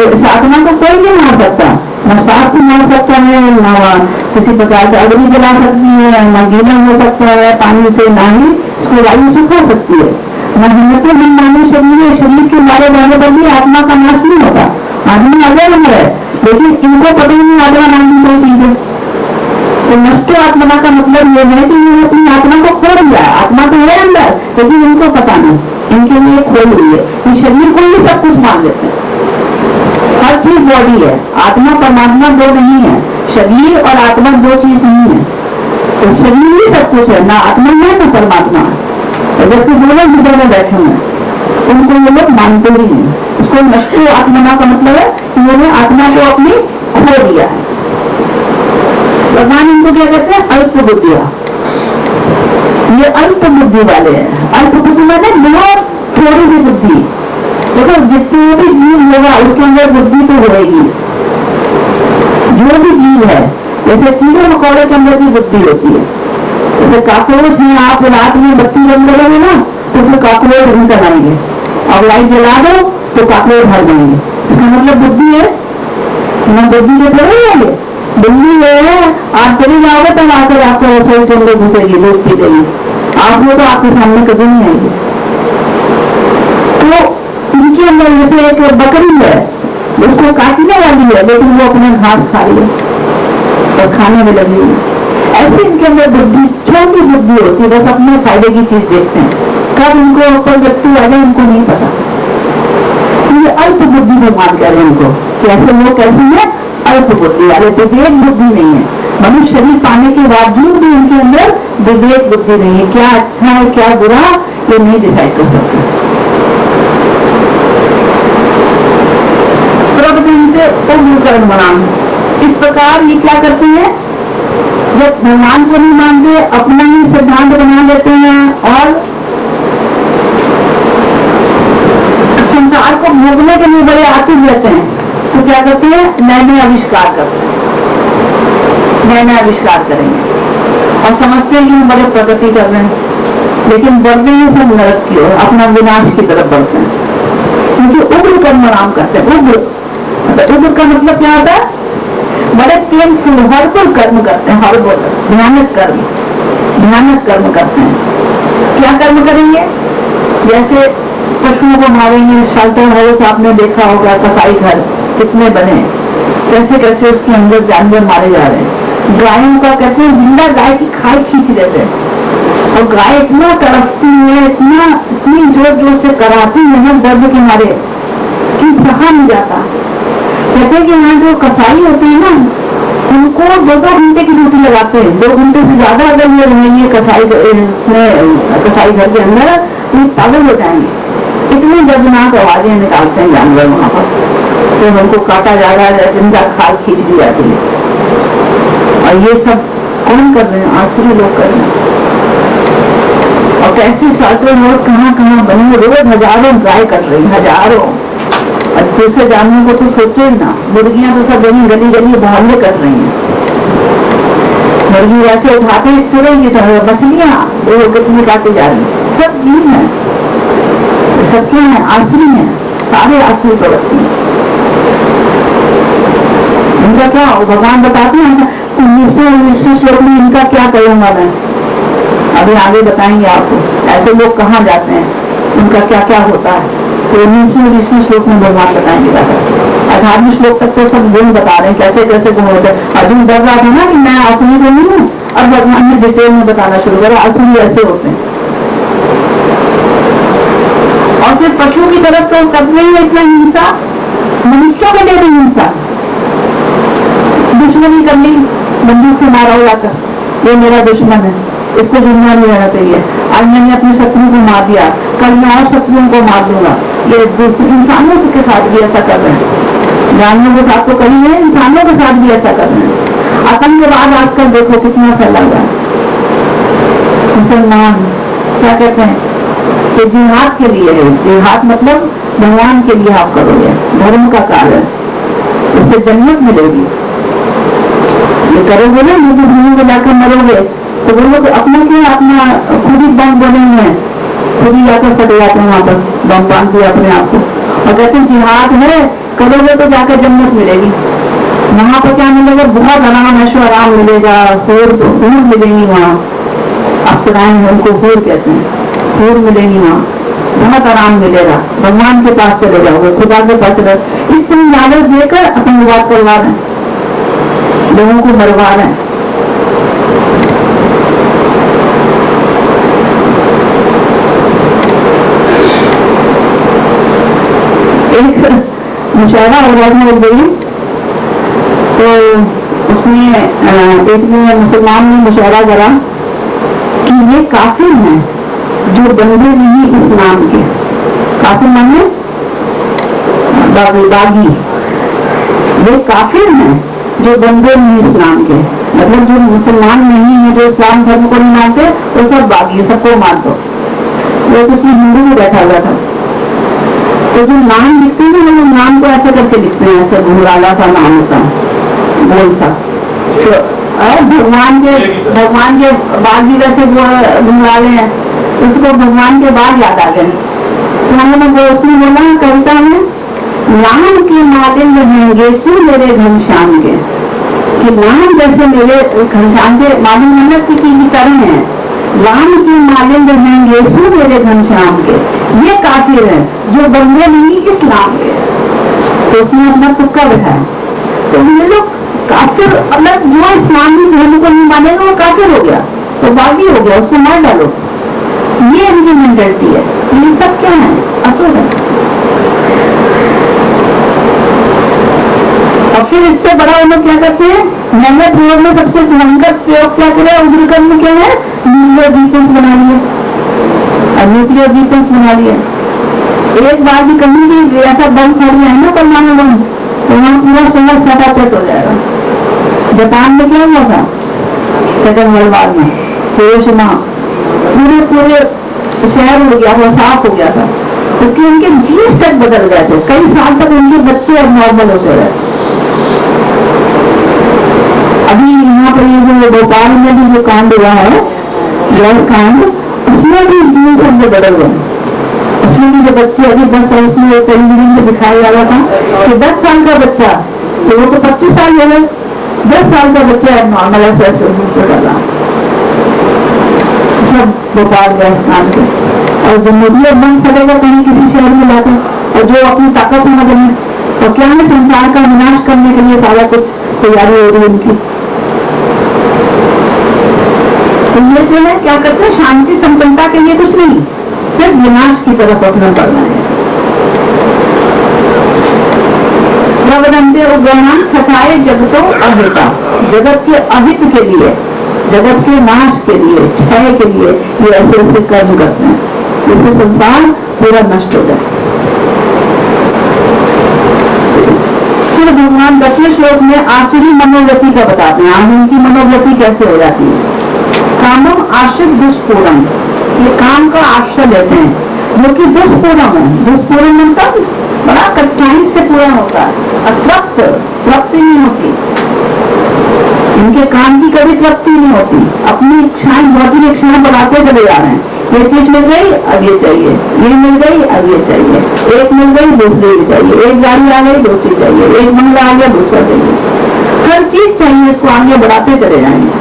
इस आत्मा को कोई नहीं मार सकता, न शास्त्र मार सकता है, न किसी प्रकार से अग्नि जला सकती है, न गीला हो सकता है पानी से, न ही इसको वायु सुखा सकती है, न हिम्मत मन माने शरीर, शरीर के मारे जाने पर भी आत्मा का नाश नहीं होता, आत्मा अजर अमर है, लेकिन इनको पता ही नहीं आत्मा नाम की कोई चीज है। तो नष्ट आत्मा का मतलब ये है कि ये अपनी आत्मा को खो दिया, आत्मा तो है अंदर लेकिन इनको पता नहीं, इनके लिए खोल हुई है, इस शरीर को ही सब कुछ मान लेते हैं, हर चीज बॉडी है, आत्मा परमात्मा दो नहीं है, शरीर और आत्मा दो चीज नहीं है, तो शरीर ही सब कुछ है, ना आत्मा है ना परमात्मा है, जबकि दोनों हृदय में बैठे हुए उनको ये लोग मानते ही नहीं। उसको नष्ट आत्मा का मतलब है कि उन्होंने आत्मा को अपनी खो दिया है। भगवान इनको क्या कहते हैं, अल्प बुद्धिया, ये अल्प बुद्धि वाले हैं। अल्प बुद्धि वाले बहुत थोड़ी सी बुद्धि, देखो जितने भी जीव होगा उसके अंदर बुद्धि तो होगी, जो भी जीव है, जैसे कीड़े मकोड़े के अंदर भी बुद्धि होती है, जैसे काकरोच में आप रात में बत्ती बंद करोगे ना तो फिर काकरोच निकल आएंगे, और लाइट जला दो तो काकरोच भर जाएंगे, इसका मतलब बुद्धि है ना, बुद्धि के थोड़े आएंगे, बिल्ली है, आप चली जाओगे तब आकर आपको रसोई के अंदर घुसेगी, दूध पी देगी, आप वो तो आपके सामने कभी नहीं आएगी। तो इनके अंदर जैसे एक बकरी है, उसको काटने वाली है लेकिन वो अपने घास खा रही है और खाने में लगी हुई, ऐसे इनके अंदर बुद्धि, छोटी बुद्धि होती है, बस अपने फायदे की चीज देखते हैं, कब इनको ऊपर व्यक्ति आ जाए इनको नहीं पता। ये अल्प बुद्धि भगवान कह रहे हैं इनको, कैसे लोग कैसे हैं, अल्प बुद्धि वाले, विवेक बुद्धि नहीं है, मनुष्य शरीर पाने के बावजूद भी इनके अंदर विवेक बुद्धि नहीं है, क्या अच्छा है क्या बुरा ये नहीं डिसाइड कर सकते। इस प्रकार ये क्या करते हैं, जब भगवान को नहीं मानते अपना ही सिद्धांत बना लेते हैं और संसार को भोगने के लिए बड़े आतुर रहते हैं, तो क्या करते हैं, नए नए आविष्कार करते हैं, नए नए आविष्कार करेंगे और समझते हैं कि हम बड़े प्रगति कर रहे हैं, लेकिन बढ़ते हैं सब नरक की ओर, अपना विनाश की तरफ बढ़ते हैं, क्योंकि उग्र कर्म आराम करते हैं। उग्र का मतलब क्या होता है, बड़े पेनफुल हर्बल कर्म करते हैं, हर्बल भयानक कर्म करते हैं। क्या कर्म करेंगे, जैसे पशुओं को मारेंगे, शेल्टर हाउस आपने देखा होगा, कसाई घर कितने बने, कैसे कैसे उसके अंदर जानवर मारे जा रहे हैं, गायों का कहते हैं जिंदा गाय की खाल खींच लेते हैं, और गाय इतना तड़पती है, इतनी जोर जोर से कराती है दर्द के मारे कि सहा नहीं जाता। कहते हैं कि यहाँ जो कसाई होते हैं ना, उनको 2-2 घंटे की ड्यूटी लगाते हैं, 2 घंटे से ज्यादा अगर ये रहेंगे कसाई घर के अंदर तो ये पागल हो जाएंगे, इतनी दर्दनाक आवाजें निकालते हैं जानवर वहां पर, तो उनको काटा जा रहा है, जिंदा खाल खींच दी जाती है। और ये सब कौन कर रहे हैं? आसुरी लोग कर रहे हैं। और कैसे सैकड़ों रोज कहाँ कहाँ बनी, रोज हजारों ट्राई कर रही, हजारों। और दूसरे जानवरों को तो सोचे ना, मुर्गियां तो सब गली गली गली भागने कर रही हैं। मुर्गी वैसे उठाते तुरंत मछलियां वो कितनी काटी जा रही, सब जीव है, सब क्या है? आसुरी है, सारे आसुरी प्रवृत्ति। इनका क्या भगवान बताते हैं 19वें श्लोक में इनका क्या कलम वाला है, अभी आगे बताएंगे आपको। ऐसे लोग कहाँ जाते हैं, उनका क्या क्या होता है, तो 19वें श्लोक में भगवान बताएंगे जाकर। 18वें श्लोक तक तो सब गुण बता रहे हैं, कैसे कैसे गुण होते हैं। अर्जुन डर रहा था ना कि मैं आसुरी तो नहीं हूँ, अब भगवान ने डिटेल में बताना शुरू करा आसुरी ऐसे होते हैं। और फिर पशुओं की तरफ तो करते ही इतना हिंसा, मनुष्यों के लिए भी हिंसा, दुश्मनी कर ली, बंदूक से मारा हुआ था, ये मेरा दुश्मन है, इसको जिम्मा नहीं रहना चाहिए। आज मैंने अपने शत्रु को मार दिया, कल मैं और शत्रुओं को मार दूंगा। ये दूसरे इंसानों के साथ भी ऐसा कर रहे हैं, जानवरों के साथ तो कहीं है, इंसानों के साथ भी ऐसा कर रहे हैं। आतंकवाद आजकल देखो कितना फैला हुआ है। मुसलमान क्या कहते हैं कि जिहाद के लिए है, जिहाद मतलब भगवान के लिए आप करोगे, धर्म का कार्य, इससे जन्नत मिलेगी। ये करोगे ना, युद्ध भूमि में जाकर मरोगे तो वो लोग अपना क्या, अपना खुद ही बम बनेंगे हैं, खुद ही जाकर फट जाते हैं, वहां पर बम बांध दिया अपने आप को, और कहते हैं जिहाद है, करोगे तो जाकर जन्नत मिलेगी। वहां पर क्या मिलेगा? बहुत आराम, ऐशो आराम मिलेगा, हूर मिलेंगी वहाँ, अप्सराएं हैं उनको हूर कहते हैं, हूर मिलेंगी वहाँ, बहुत आराम मिलेगा। भगवान के पास चले जाओगे, खुदा के पास चले, इस तरह लालच देकर आतंकवाद करवा रहे हैं, लोगों को मरवा रहे हैं। एक मुशायरा हो रहा था गई, तो उसमें एक मुसलमान ने मुशायरा करा कि ये काफिर हैं जो बंदे नहीं इस्लाम के, काफिर माने बागी, ये काफिर हैं जो बंदे नहीं इस्लाम के, मतलब जो मुसलमान नहीं है, जो इस्लाम धर्म को नहीं मानते, वो सब बागी है, सबको मार दो। वो तो उसमें हिंदू भी बैठा हुआ था, तो जो नाम लिखते हैं ना, नाम को ऐसे करके लिखते हैं, ऐसे घुराला सा नाम होता है, गोल सा, तो भगवान के बाग भी वैसे घुराले हैं, उसको भगवान के बाग याद आ गए। तो हमने उसने बोला कविता में, नाम के मालिक रहेंगे सु मेरे घनश्याम के, कि नाम जैसे मेरे घनश्याम के मालिक मेहनत की करें हैं, नाम के मालिक रहेंगे सु मेरे घनश्याम के, ये काफिर है जो बंदे नहीं इस्लाम के। तो उसने अपना तुक्का बिठाया, तो ये लोग काफिर, अलग जो इस्लामी धर्म को नहीं मानेगा वो काफिर हो गया, तो बागी हो गया, उसको मार डालो, ये इनकी मेंटालिटी है। ये सब क्या है? असुर है। और फिर इससे बड़ा वो लोग क्या करते हैं, मैंने प्रयोग में सबसे भयंकर प्रयोग क्या किया, उग्रकर्म में क्या है, न्यूक्लियर डिफेंस बना लिए, और न्यूक्लियर डिफेंस बना लिए। एक बार भी कहीं भी ऐसा बम फट गया है ना, परमाणु बम, तो वहां पूरा शहर फटाफट हो जाएगा। जापान में क्या हुआ था सेकंड वर्ल्ड वॉर में, हिरोशिमा, पूरे शहर हो गया था, साफ हो गया था, क्योंकि उनके जीन्स तक बदल गए थे, कई साल तक उनके बच्चे अब नॉर्मल होते रहे। अभी यहाँ पर ये जो भोपाल में भी जो कांड हुआ है, गैस कांड, उसमें भी जीन्स सब बदल गए, उसमें भी जो बच्चे अभी 10 साल, उसमें टेलीविजन में दिखाया जा रहा था कि 10 साल का बच्चा, तो वो तो 25 साल हो गए, 10 साल का बच्चा है नॉर्मल ऐसे ऐसे डाला, सब भोपाल गैस कांड के। और जो न्यूक्लियर बम फटेगा कहीं किसी शहर में लाकर, और जो अपनी ताकत समझ रहे हैं, तो क्या है, संसार का विनाश करने के लिए सारा कुछ तैयारी हो रही है उनकी। तो ये जो है क्या करते हैं, शांति संपन्नता के लिए कुछ नहीं, सिर्फ विनाश की तरफ अपना बढ़ना है। प्रवदंते उग्रहण छछाए जगतो अहिता, जगत के अहित के लिए, जगत के नाश के लिए, क्षय के लिए ये ऐसे ऐसे कर्म करते हैं, जिससे संसार पूरा नष्ट हो जाए। फिर भगवान दक्षिण 5वें श्लोक में आसुरी मनोवृत्ति का बताते हैं, इनकी मनोवृत्ति कैसे हो जाती है। कामम आश्रित दुष्पूरम, ये काम का आश्रय लेते हैं जो कि दुष्पूरम है। दुष्पूरम मतलब बड़ा कठिनाई से पूरा होता है, अतृप्त तृप्ति नहीं होती, इनके काम की कभी तृप्ति नहीं होती। अपनी इच्छाएं, भौतिक इच्छाएं बढ़ाते चले जा रहे हैं। ये चीज मिल गई अब ये चाहिए, ये मिल गई अब ये चाहिए, एक मिल गई दूसरी भी चाहिए, एक गाड़ी आ गई दूसरी चाहिए, एक बंगला आ गया दूसरा चाहिए, हर चीज चाहिए, इसको आगे बढ़ाते चले जाएंगे।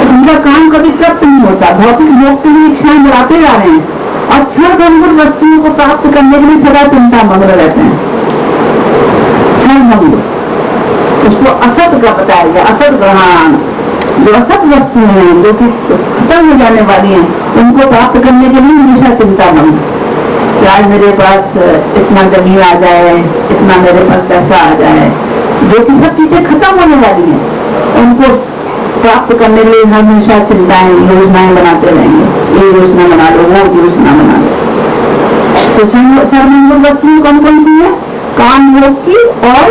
उनका काम कभी तृप्त नहीं होता, भौतिक भोग की इच्छाएं बढ़ाते जा रहे हैं और क्षणभंगुर वस्तुओं को प्राप्त करने के लिए सदा चिंता मग्न रहते हैं। क्षणभंगुर उसको असत का बताया गया, असत ग्रहण, जो असत वस्तुएं हैं जो कि खत्म हो जाने वाली हैं, उनको प्राप्त करने के लिए हमेशा चिंता बन कि आज मेरे पास इतना जमीन आ जाए, इतना मेरे पास पैसा आ जाए, जो कि सब चीजें खत्म होने वाली हैं, उनको प्राप्त करने के लिए हमेशा चिंताएं, योजनाएं बनाते रहेंगे। ये योजना बना लो, वो योजना बना लो। तो क्षणभंगुर वस्तुएं कौन कौन सी है? काम भोग की और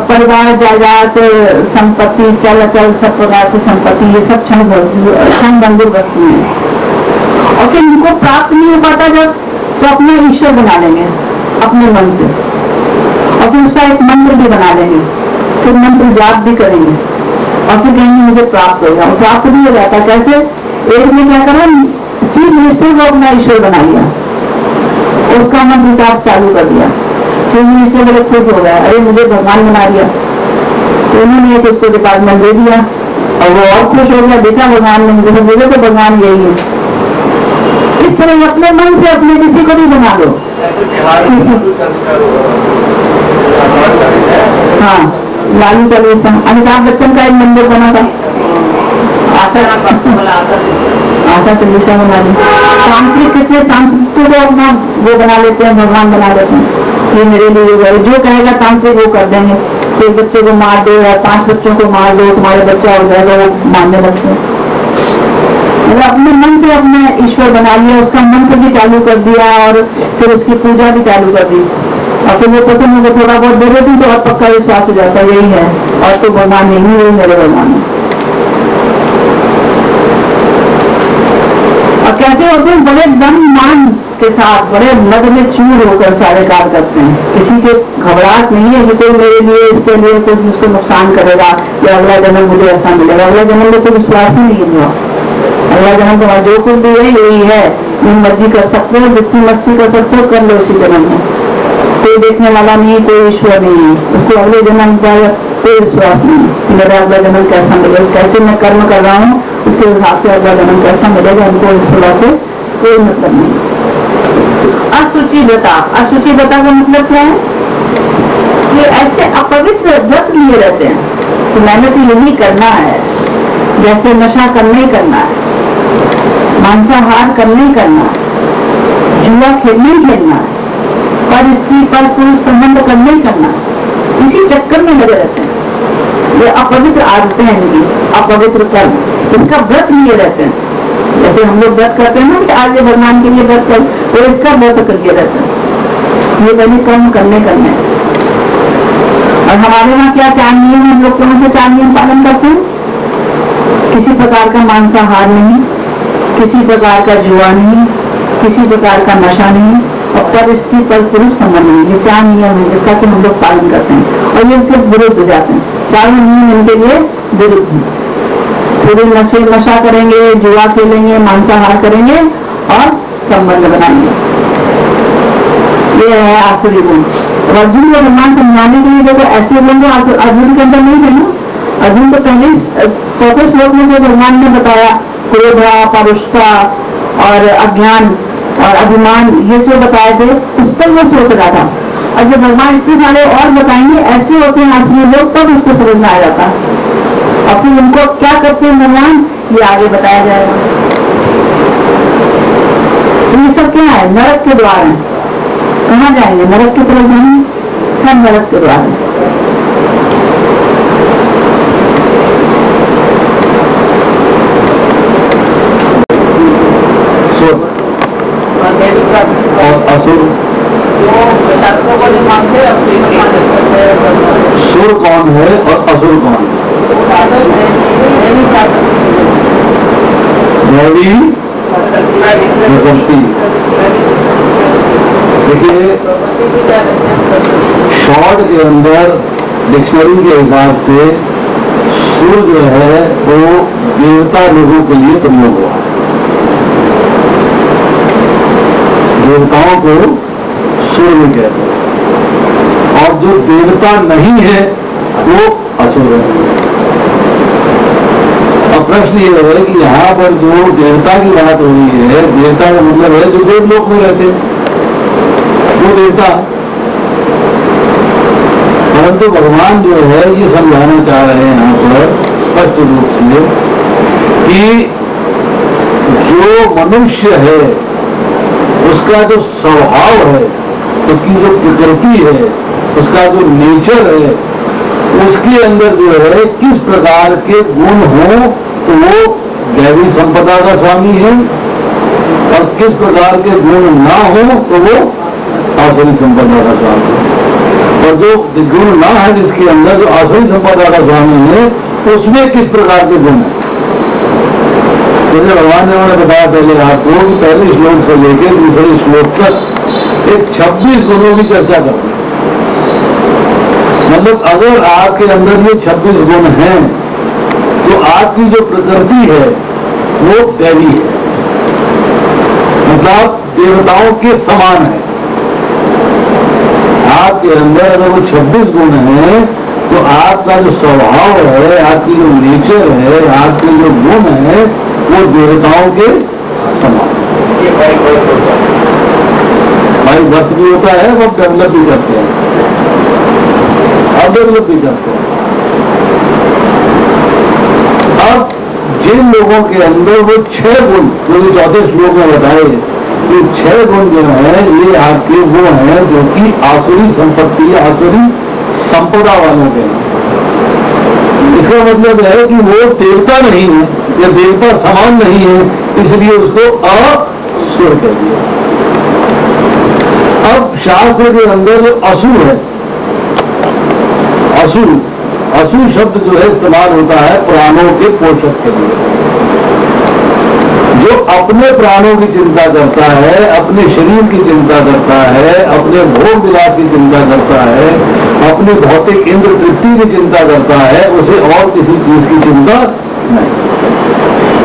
परिवार, जायदाद, संपत्ति, चल अचल सब प्रकार की संपत्ति, ये सब क्षणभंगुर वस्तुएं हैं। और फिर इनको प्राप्त नहीं हो पाता जब, तो अपना ईश्वर बना लेंगे अपने मन से, और फिर उसका एक मंत्र भी बना लेंगे, फिर मंत्र जाप भी करेंगे और फिर कहेंगे मुझे प्राप्त होगा। और प्राप्त भी हो जाता। कैसे? एक ने क्या करा, चीफ मिनिस्टर को अपना ईश्वर बना लिया, उसका मंत्र जाप चालू कर दिया, फिर मिनिस्टर बड़े खुश हो गया, अरे मुझे भगवान बना दिया। तो उन्होंने एक उसको डिपार्टमेंट दे दिया और वो और खुश हो गया, देखा भगवान ने मुझे, बोले तो भगवान यही है। इस तरह अपने मन से अपने किसी को भी बना लो। हाँ, लालू चालीसा, अमिताभ बच्चन का एक मंदिर बना था, आशा चालीसा बना ली। तांत्रिक कितने तांत्रिक को अपना वो बना लेते हैं, भगवान बना लेते हैं। ये मेरे लिए जो कहेगा तांत्रिक वो कर देंगे। एक बच्चे को मार दो या 5 बच्चों को मार दो, तुम्हारे बच्चा हो जाएगा, वो मारने लगते हैं। मतलब अपने मन से अपने ईश्वर बना लिया, उसका मंत्र भी चालू कर दिया और फिर उसकी पूजा भी चालू कर दी, और फिर वो पसंद मुझे थोड़ा बहुत दे देती तो और पक्का विश्वास हो जाता है यही है, और तो भगवान नहीं है, मेरे भगवान है। और कैसे होते हैं? बड़े दम मान के साथ, बड़े मद में चूर होकर सारे कार्य करते हैं। किसी के घबराहट नहीं है कि कोई मेरे लिए, इसके लिए कुछ उसको नुकसान करेगा या अगला जन्म मुझे ऐसा मिलेगा। अगला जन्म में तो विश्वास ही नहीं हुआ। अगला जन्म तुम्हारा जो कुछ भी है यही है, तुम मर्जी कर सकते हो, जितनी मस्ती कर सकते हो कर लो उसी जन्म में। कोई देखने वाला नहीं, कोई ईश्वर नहीं है, उसको अगले जन्म पर कोई विश्वास नहीं। मेरा अगला जन्म कैसा मिलेगा, कैसे मैं कर्म कर रहा हूँ उसके हिसाब से अगला जन्म कैसा मिलेगा, उनको इस सलाह से कोई मतलब नहीं। असुचिता, असुचिता का मतलब क्या है? कि ऐसे अपवित्र व्रत लिए रहते हैं कि मैंने तो यही करना है, जैसे नशा करना ही करना है, मांसाहार करना ही करना है, जुआ खेलना ही खेलना है, पर स्त्री पर पुरुष संबंध करना ही करना है, इसी चक्कर में लगे रहते हैं। ये अपवित्र आदतें हैं इनकी, अपवित्र कर्म, इसका व्रत लिए रहते हैं। जैसे हम लोग व्रत करते हैं ना कि आज ये भगवान के लिए व्रत कर, तो इसका व्रत करके रहते हैं। ये पहले कर्म करने और हमारे यहाँ क्या 4 नियम, हम लोग कौन से 4 नियम पालन करते हैं? किसी प्रकार का मांसाहार नहीं, किसी प्रकार का जुआ नहीं, किसी प्रकार का नशा नहीं, और पर स्त्री पर पुरुष संबंध नहीं। ये 4 नियम है जिसका कि हम लोग पालन करते हैं और ये सिर्फ विरुद्ध हो जाते हैं। 4 नियम इनके लिए विरुद्ध हैं। फिर नशा करेंगे, जुआ खेलेंगे, मांसाहार करेंगे और संबंध बनाएंगे। ये है आसुरी गुण। अर्जुन को भगवान समझाने के लिए देखो ऐसे गुण तो अर्जुन के अंदर नहीं थे ना। अर्जुन तो पहले 4 श्लोक में जो भगवान ने बताया, क्रोध, परुषता और अज्ञान और अभिमान, ये जो बताए थे उस पर वो सोच रहा था। और जब भगवान इतने सारे और बताएंगे ऐसे होते हैं आसुरी लोग, तब उसको समझ में आ जाता है। और फिर उनको क्या करते हैं भगवान, ये आगे बताया जाएगा। ये सब क्या है? नरक के द्वार है। कहाँ जाएंगे? नरक की तरफ जाएंगे, सब नरक के द्वार है। असुर को जो मानते हैं सुर कौन है और असुर कौन है? दैवी प्रकृति। देखिए शॉर्ट के अंदर डिक्शनरी के हिसाब से सुर जो है वो देवता लोगों के लिए प्रयोग हुआ है। देवताओं को सुर भी कहते हैं, और जो देवता नहीं है वो असुर है। अब प्रश्न ये है कि यहाँ पर जो देवता की बात हो रही है, देवता का मतलब है जो देवलोक में रहते हैं वो देवता। परंतु भगवान जो है ये समझाना चाह रहे हैं यहाँ पर स्पष्ट रूप से कि जो मनुष्य है उसका जो स्वभाव है, उसकी जो प्रकृति है, उसका जो नेचर है, उसके अंदर जो है किस प्रकार के गुण हो तो वो दैवी संपदा का स्वामी है, और किस प्रकार के गुण ना हो तो वो आसुरी संपदा का स्वामी है। और जो गुण ना है जिसके अंदर, जो आसुरी संपदा का स्वामी है, उसमें किस प्रकार के गुण है। जैसे भगवान ने उन्होंने बताया पहले आपको, पहले श्लोक से लेकर दूसरे श्लोक तक एक 26 गुणों की चर्चा करते हैं। मतलब अगर आपके अंदर ये 26 गुण हैं तो आपकी जो प्रकृति है वो दैवी है, मतलब देवताओं के समान है। आपके अंदर अगर वो 26 गुण हैं तो आपका जो स्वभाव है, आपकी जो नेचर है, आपके जो गुण है वो देवताओं के समान। भाई वक्त भी होता है, वो डेवलप भी करते हैं, अब डेवलप भी करते हैं। अब जिन लोगों के अंदर वो 6 गुण जो चौथे श्लोक में बताए, ये 6 गुण जो है ये आपके वो हैं जो कि आसुरी संपत्ति, आसुरी संपदा वालों के हैं। इसका मतलब है कि वो देवता नहीं है या देवता समान नहीं है, इसलिए उसको असुर कह दिया। अब शास्त्र के अंदर जो असुर है, असुर शब्द जो है इस्तेमाल होता है प्राणों के पोषक के लिए। जो अपने प्राणों की चिंता करता है, अपने शरीर की चिंता करता है, अपने भोग विलास की चिंता करता है, अपने भौतिक इंद्र तृप्ति की चिंता करता है, उसे और किसी चीज की चिंता नहीं।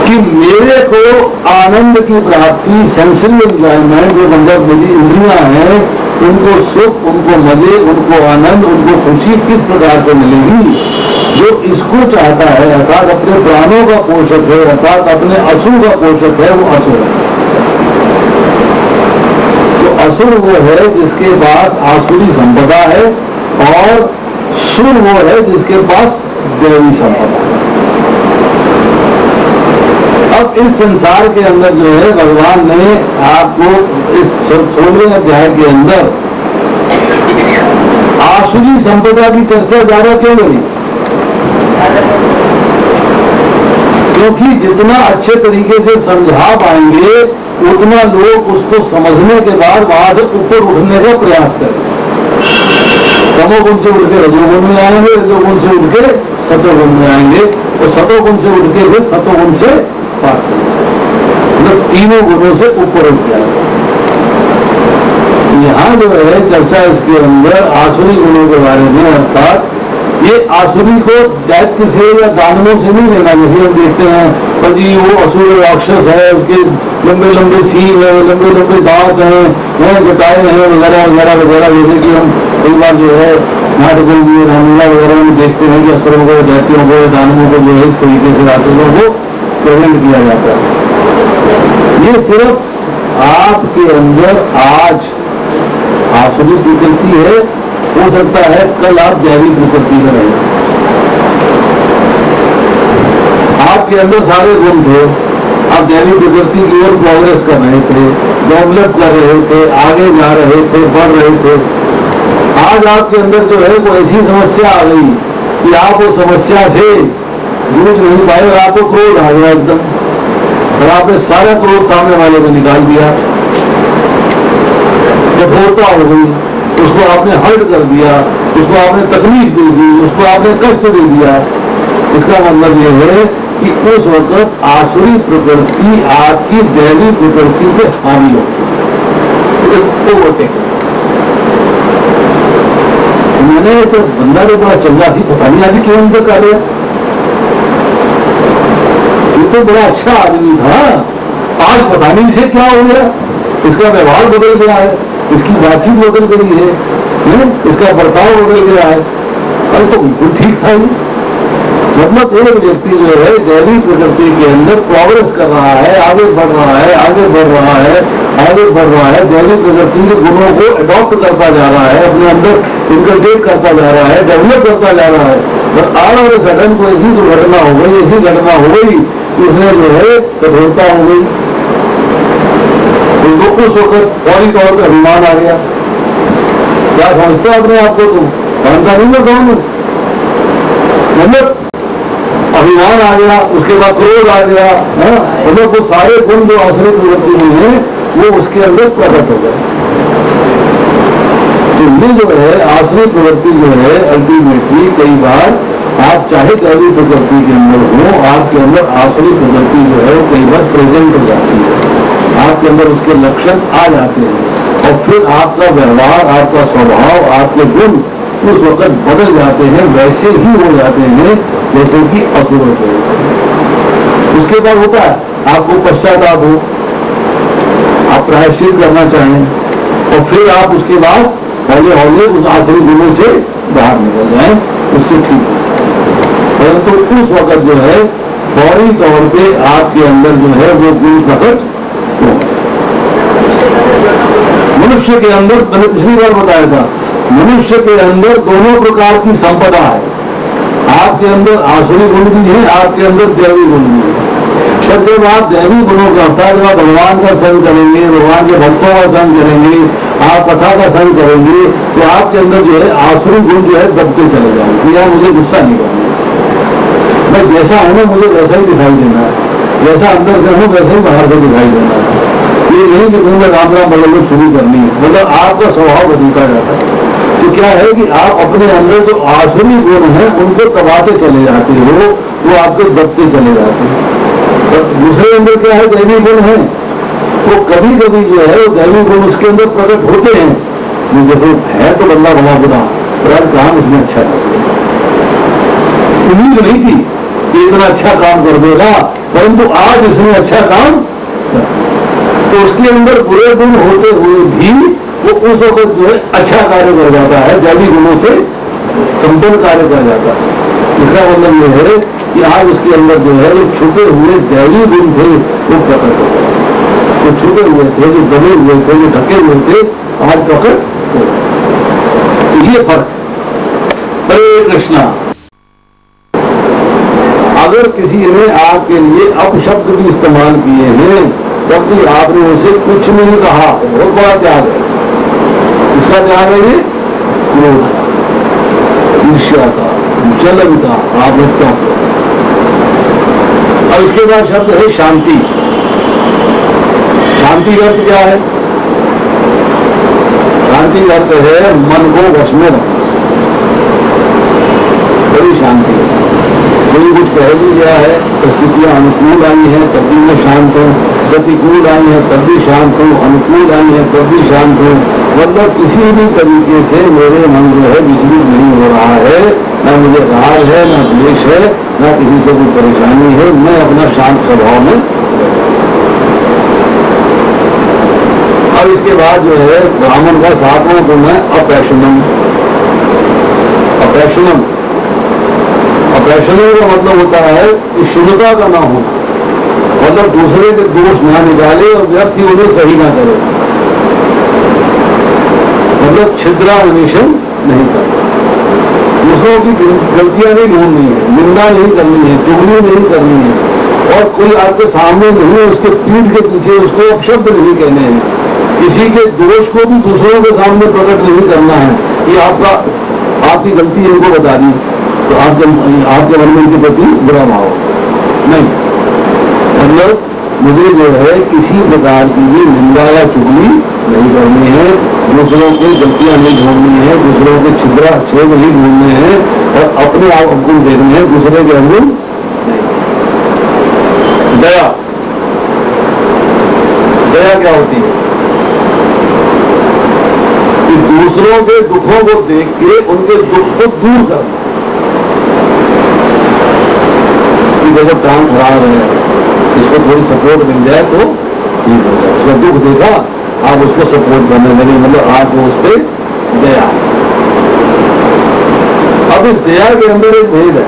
कि मेरे को आनंद की प्राप्ति, सेंसरी एंजॉयमेंट, जो मतलब मेरी इंद्रियां हैं, उनको सुख, उनको मजे, उनको आनंद, उनको खुशी किस प्रकार से मिलेगी, जो इसको चाहता है, अर्थात अपने प्राणों का पोषक है, अर्थात अपने असुर का पोषक है, वो असुर है। तो असुर वो है जिसके पास आसुरी संपदा है, और सुर वो है जिसके पास दैवी संपदा है। अब इस संसार के अंदर जो है भगवान ने आपको इस 16वें अध्याय के अंदर आसुरी संपदा की चर्चा ज्यादा क्यों करी? क्योंकि जितना अच्छे तरीके से समझा पाएंगे उतना लोग उसको समझने के बाद वहां से ऊपर उठने का प्रयास करें। तमोगुण से उठ के रजोगुण में आएंगे, रजोगुण से उठ के सतोगुण में आएंगे, और सतोगुण से उठ के फिर सतोगुण से पार, मतलब तीनों गुणों से ऊपर उठ जाएंगे। यहाँ जो है चर्चा इसके अंदर आसुरी गुणों के बारे में, अर्थात ये आसुरी को दैत्य से या दानवों से नहीं लेना। जैसे हम देखते हैं पर जी वो असुर राक्षस है, उसके लंबे लंबे सींग है, लंबे लंबे दांत हैं, जटाएं हैं, वगैरह वगैरह वगैरह। जैसे कि हम कई बार जो है नाटकों में, रामलीला वगैरह में देखते हैं कि असुरों को, दैत्यों को, दानवों को जो है इस तरीके से राक्षसों को प्रेजेंट किया जाता है। ये सिर्फ आपके अंदर आज आसुरी प्रकृति है, हो सकता है कल आप दैवी प्रकृति में रहें। आपके अंदर सारे गुण थे, आप दैवी प्रकृति की ओर प्रोग्रेस कर रहे थे, डेवलप कर रहे थे, आगे जा रहे थे, बढ़ रहे थे। आज आपके अंदर जो है वो ऐसी समस्या आ गई कि आप वो समस्या से जूझ नहीं पाए, और आपको क्रोध आ गया एकदम, और आपने सारा क्रोध सामने वाले को निकाल दिया, कठोरता हो गई। उसको आपने हर्ट कर दिया, उसको आपने तकलीफ दे दी, उसको आपने कष्ट दे दिया, इसका मतलब ये है कि उस वक्त आसुरी प्रकृति आपकी दैवी प्रकृति पे हावी होती है। मैंने तो बंदा तो बड़ा चंगा सी, पता नहीं आज क्यों उनका कार्य, ये तो बड़ा अच्छा आदमी था, आज पता नहीं इसे क्या हो गया, इसका व्यवहार बदल गया है, इसकी बातचीत बदल गई है, इसका बर्ताव बदल गया है, कल तो बिल्कुल ठीक था ही। मतलब एक व्यक्ति जो है दैवी प्रकृति के अंदर प्रोग्रेस कर रहा है, आगे बढ़ रहा है, आगे बढ़ रहा है, आगे बढ़ रहा है, दैवी प्रकृति के गुणों को अडॉप्ट करता जा रहा है, अपने अंदर इंकलकेट करता जा रहा है, डेवलप करता जा रहा है। और ऑल ऑफ अ सडन कोई ऐसी दुर्घटना हो गई, ऐसी घटना हो गई कि उसने जो है कठोरता हो गई, उसको उस वक्त फौरी तौर पर अभिमान आ गया। क्या समझते हो अपने आप को तुम? जानता नहीं मैं कौन हूं? मतलब अभिमान आ गया, उसके बाद क्रोध आ गया, मतलब वो सारे गुण जो आसुरी प्रवृत्ति में है वो उसके अंदर प्रकट हो गए। तो ये जो है आसुरी प्रवृत्ति जो है अल्टीमेटली कई बार आप चाहे दैवी प्रकृति के अंदर हो, आपके अंदर आसुरी प्रकृति जो है वो कई बार प्रेजेंट हो जाती है, आपके अंदर उसके लक्षण आ जाते हैं और फिर आपका व्यवहार, आपका स्वभाव, आपके गुण उस वक्त बदल जाते हैं, वैसे ही हो जाते हैं जैसे कि असुरों के। उसके बाद होता है आपको पश्चाताप हो, आप प्रायश्चित करना चाहें और फिर आप उसके बाद हौले हौले उस आसुरी गुणों से बाहर निकल जाएं, उससे ठीक है। परंतु उस वक्त जो है फौरी तौर पे आपके अंदर जो है वो गुण प्रकट हो। मनुष्य के अंदर मैंने पिछली बार बताया था, मनुष्य के अंदर दोनों प्रकार की संपदा है, आपके अंदर आसुरी गुण भी है, आपके अंदर दैवी गुण भी है। पर जब आप दैवी गुणों का होता है, जब आप भगवान का संग करेंगे, भगवान के भक्तों का संग करेंगे, आप कथा का संग करेंगे, तो आपके अंदर जो है आसुरी गुण जो है दबते चले जाएंगे। यार मुझे गुस्सा नहीं करना, मैं जैसा हूं ना मुझे वैसा ही दिखाई देना है, जैसा अंदर से हूं वैसे ही बाहर से दिखाई देना है। ये नहीं कि तुमने राम राम बोलो शुरू करनी है, मतलब आपका स्वभाव बदलता जाता है। तो क्या है कि आप अपने अंदर जो आसुरी गुण हैं उनको दबाते चले जाते हो, वो आपको दबते चले जाते हैं। और दूसरे अंदर क्या है, दैवी गुण है, तो कभी कभी जो है वो दैवी गुण उसके अंदर प्रकट होते हैं। देखो है तो बंदा बना बुरा, पर आज काम इसने अच्छा कर दिया, उम्मीद नहीं थी कि इतना अच्छा काम कर देगा, परंतु आज इसने अच्छा काम, तो उसके अंदर बुरे गुण होते हुए भी वो उस वक्त जो है अच्छा कार्य कर जाता है, दैवी गुणों से संपन्न कार्य कर जाता है। इसका मतलब ये है कि आज उसके अंदर जो है वो छुपे हुए दैवी गुण थे वो प्रकट हो गए, जो छुपे हुए थे, जो दबे हुए थे, जो ढके हुए थे, आज प्रकट हो गए। तो ये फर्क। हरे कृष्णा। अगर किसी ने आपके लिए अपशब्द भी इस्तेमाल किए हैं तब भी आपने उसे कुछ नहीं कहा, बहुत बड़ा त्याग है। इसका त्याग है ये क्रोध, ईर्ष्या का, जलन का आपने त्याग किया। और इसके बाद शब्द है शांति। शांति का अर्थ क्या है? शांति का अर्थ है मन को वश में रखना, बड़ी शांति है। कोई कुछ कह भी गया है, परिस्थितियां अनुकूल आई हैं तब भी मैं शांत हूं, प्रतिकूल आई है तब भी शांत हूं, अनुकूल आई है तब भी शांत हूं। मतलब किसी भी तरीके से मेरे मन जो है विचलित नहीं हो रहा है, न मुझे राग है, न द्वेष है, न किसी से कोई परेशानी है, मैं अपना शांत स्वभाव में। और इसके बाद जो है ब्राह्मण का सातवां गुण है अपैशनम। अपैशनम, अपैशनम का मतलब होता है कि शुद्धता का ना होना, मतलब दूसरे के दोष ना निकाले और व्यक्ति उन्हें सही ना करे, मतलब छिद्रान्वेषण नहीं करना, दूसरों की गलतियां नहीं ढूंढनी है, निंदा नहीं करनी है, चुगली नहीं करनी है, और कोई आपके सामने नहीं है उसके पीठ के पीछे उसको अपशब्द नहीं कहने हैं, किसी के दोष को भी दूसरों के सामने प्रकट नहीं करना है कि आपकी गलती इनको बता दी तो आपके मन में इनके प्रति बुरा भाव नहीं। मतलब मुझे जो है किसी प्रकार की भी निंदा या चुगली नहीं करनी है, दूसरों की गलतियां नहीं ढूंढनी है, दूसरों के छिद्रा छेद नहीं ढूंढने हैं और अपने आप अवगुण देखने हैं, दूसरे के अवगुण नहीं। दया, दया क्या होती है कि दूसरों के दुखों को देख के उनके दुख को दूर करना। इसकी जगह काम खराब है, इसको थोड़ी सपोर्ट मिल जाए तो ठीक हो जाए। उसका दुख देखा, आप उसको सपोर्ट करने लगे, मतलब आपको उस पर दया। अब इस दया के अंदर एक भेद है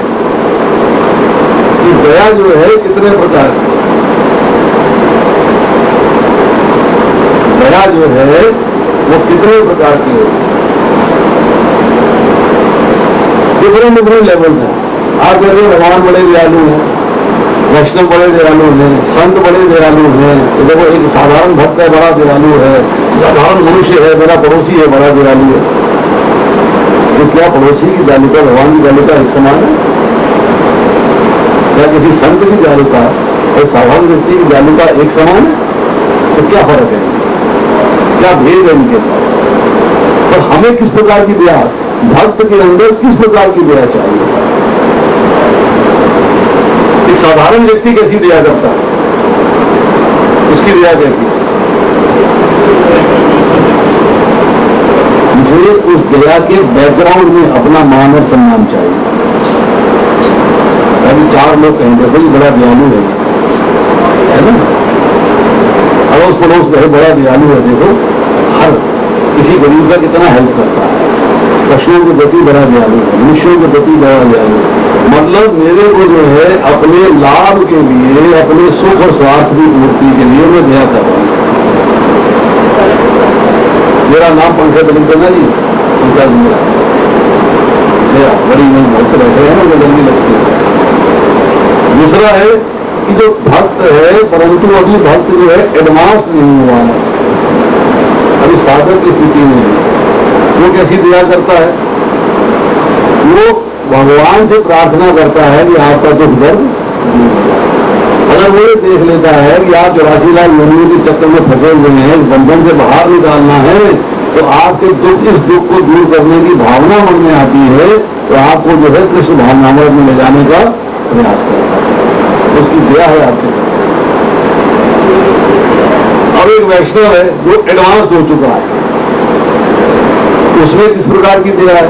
कि दया जो है कितने प्रकार की। दया जो है वो कितने प्रकार की है, डिफरेंट डिफरेंट लेवल है। आप कहते हैं भगवान बड़े दयालु हैं, वैष्णव बड़े दयालु हैं, संत बड़े दयालु हैं। तो देखो एक साधारण भक्त है बड़ा दयालु है, साधारण मनुष्य है मेरा पड़ोसी है बड़ा दयालु है। तो क्या पड़ोसी की दयालुता भगवान की दयालुता एक समान है? क्या किसी संत की दयालुता और साधारण व्यक्ति की दयालुता एक समान है? तो क्या फर्क है, क्या भेद है इनके पास? और हमें किस प्रकार की दया, भक्त के अंदर किस प्रकार की दया चाहिए? एक साधारण व्यक्ति कैसी दया करता है, उसकी दया कैसी? मुझे उस दया के बैकग्राउंड में अपना मान और सम्मान चाहिए। अभी चार लोग कहेंगे भाई बड़ा दयालु है ना, अड़ोस पड़ोस रहे बड़ा दयालु है, देखो हर किसी गरीब का कितना हेल्प करता है, पशुओं के प्रति बड़ा दयालु है, मनुष्यों के प्रति बड़ा दयालु है। मतलब मेरे को जो है अपने लाभ के लिए, अपने सुख और स्वार्थ की पूर्ति के लिए मैं दया कर रहा हूं। मेरा नाम पंकज दलिंगना जी, पंकज दया बड़ी नहीं बहुत बैठे हैं ना, जल्दी लगती है। दूसरा है कि जो भक्त है, परंतु अभी भक्त जो है एडवांस नहीं हुआ है, अभी साधक की स्थिति में है, वो कैसी दया करता है? वो भगवान से प्रार्थना करता है कि आपका दुख दर्द, अगर वो देख लेता है कि आप 84 लाख योनियों के चक्कर में फंसे हुए हैं, इस बंधन से बाहर निकालना है, तो आपके दुख, इस दुख को दूर करने की भावना मन में आती है, तो आपको जो है कृष्ण भावनामृत में ले जाने का प्रयास करता है, उसकी दया है आपके। अब एक वैष्णव है जो एडवांस हो चुका है, उसमें किस प्रकार की दया है?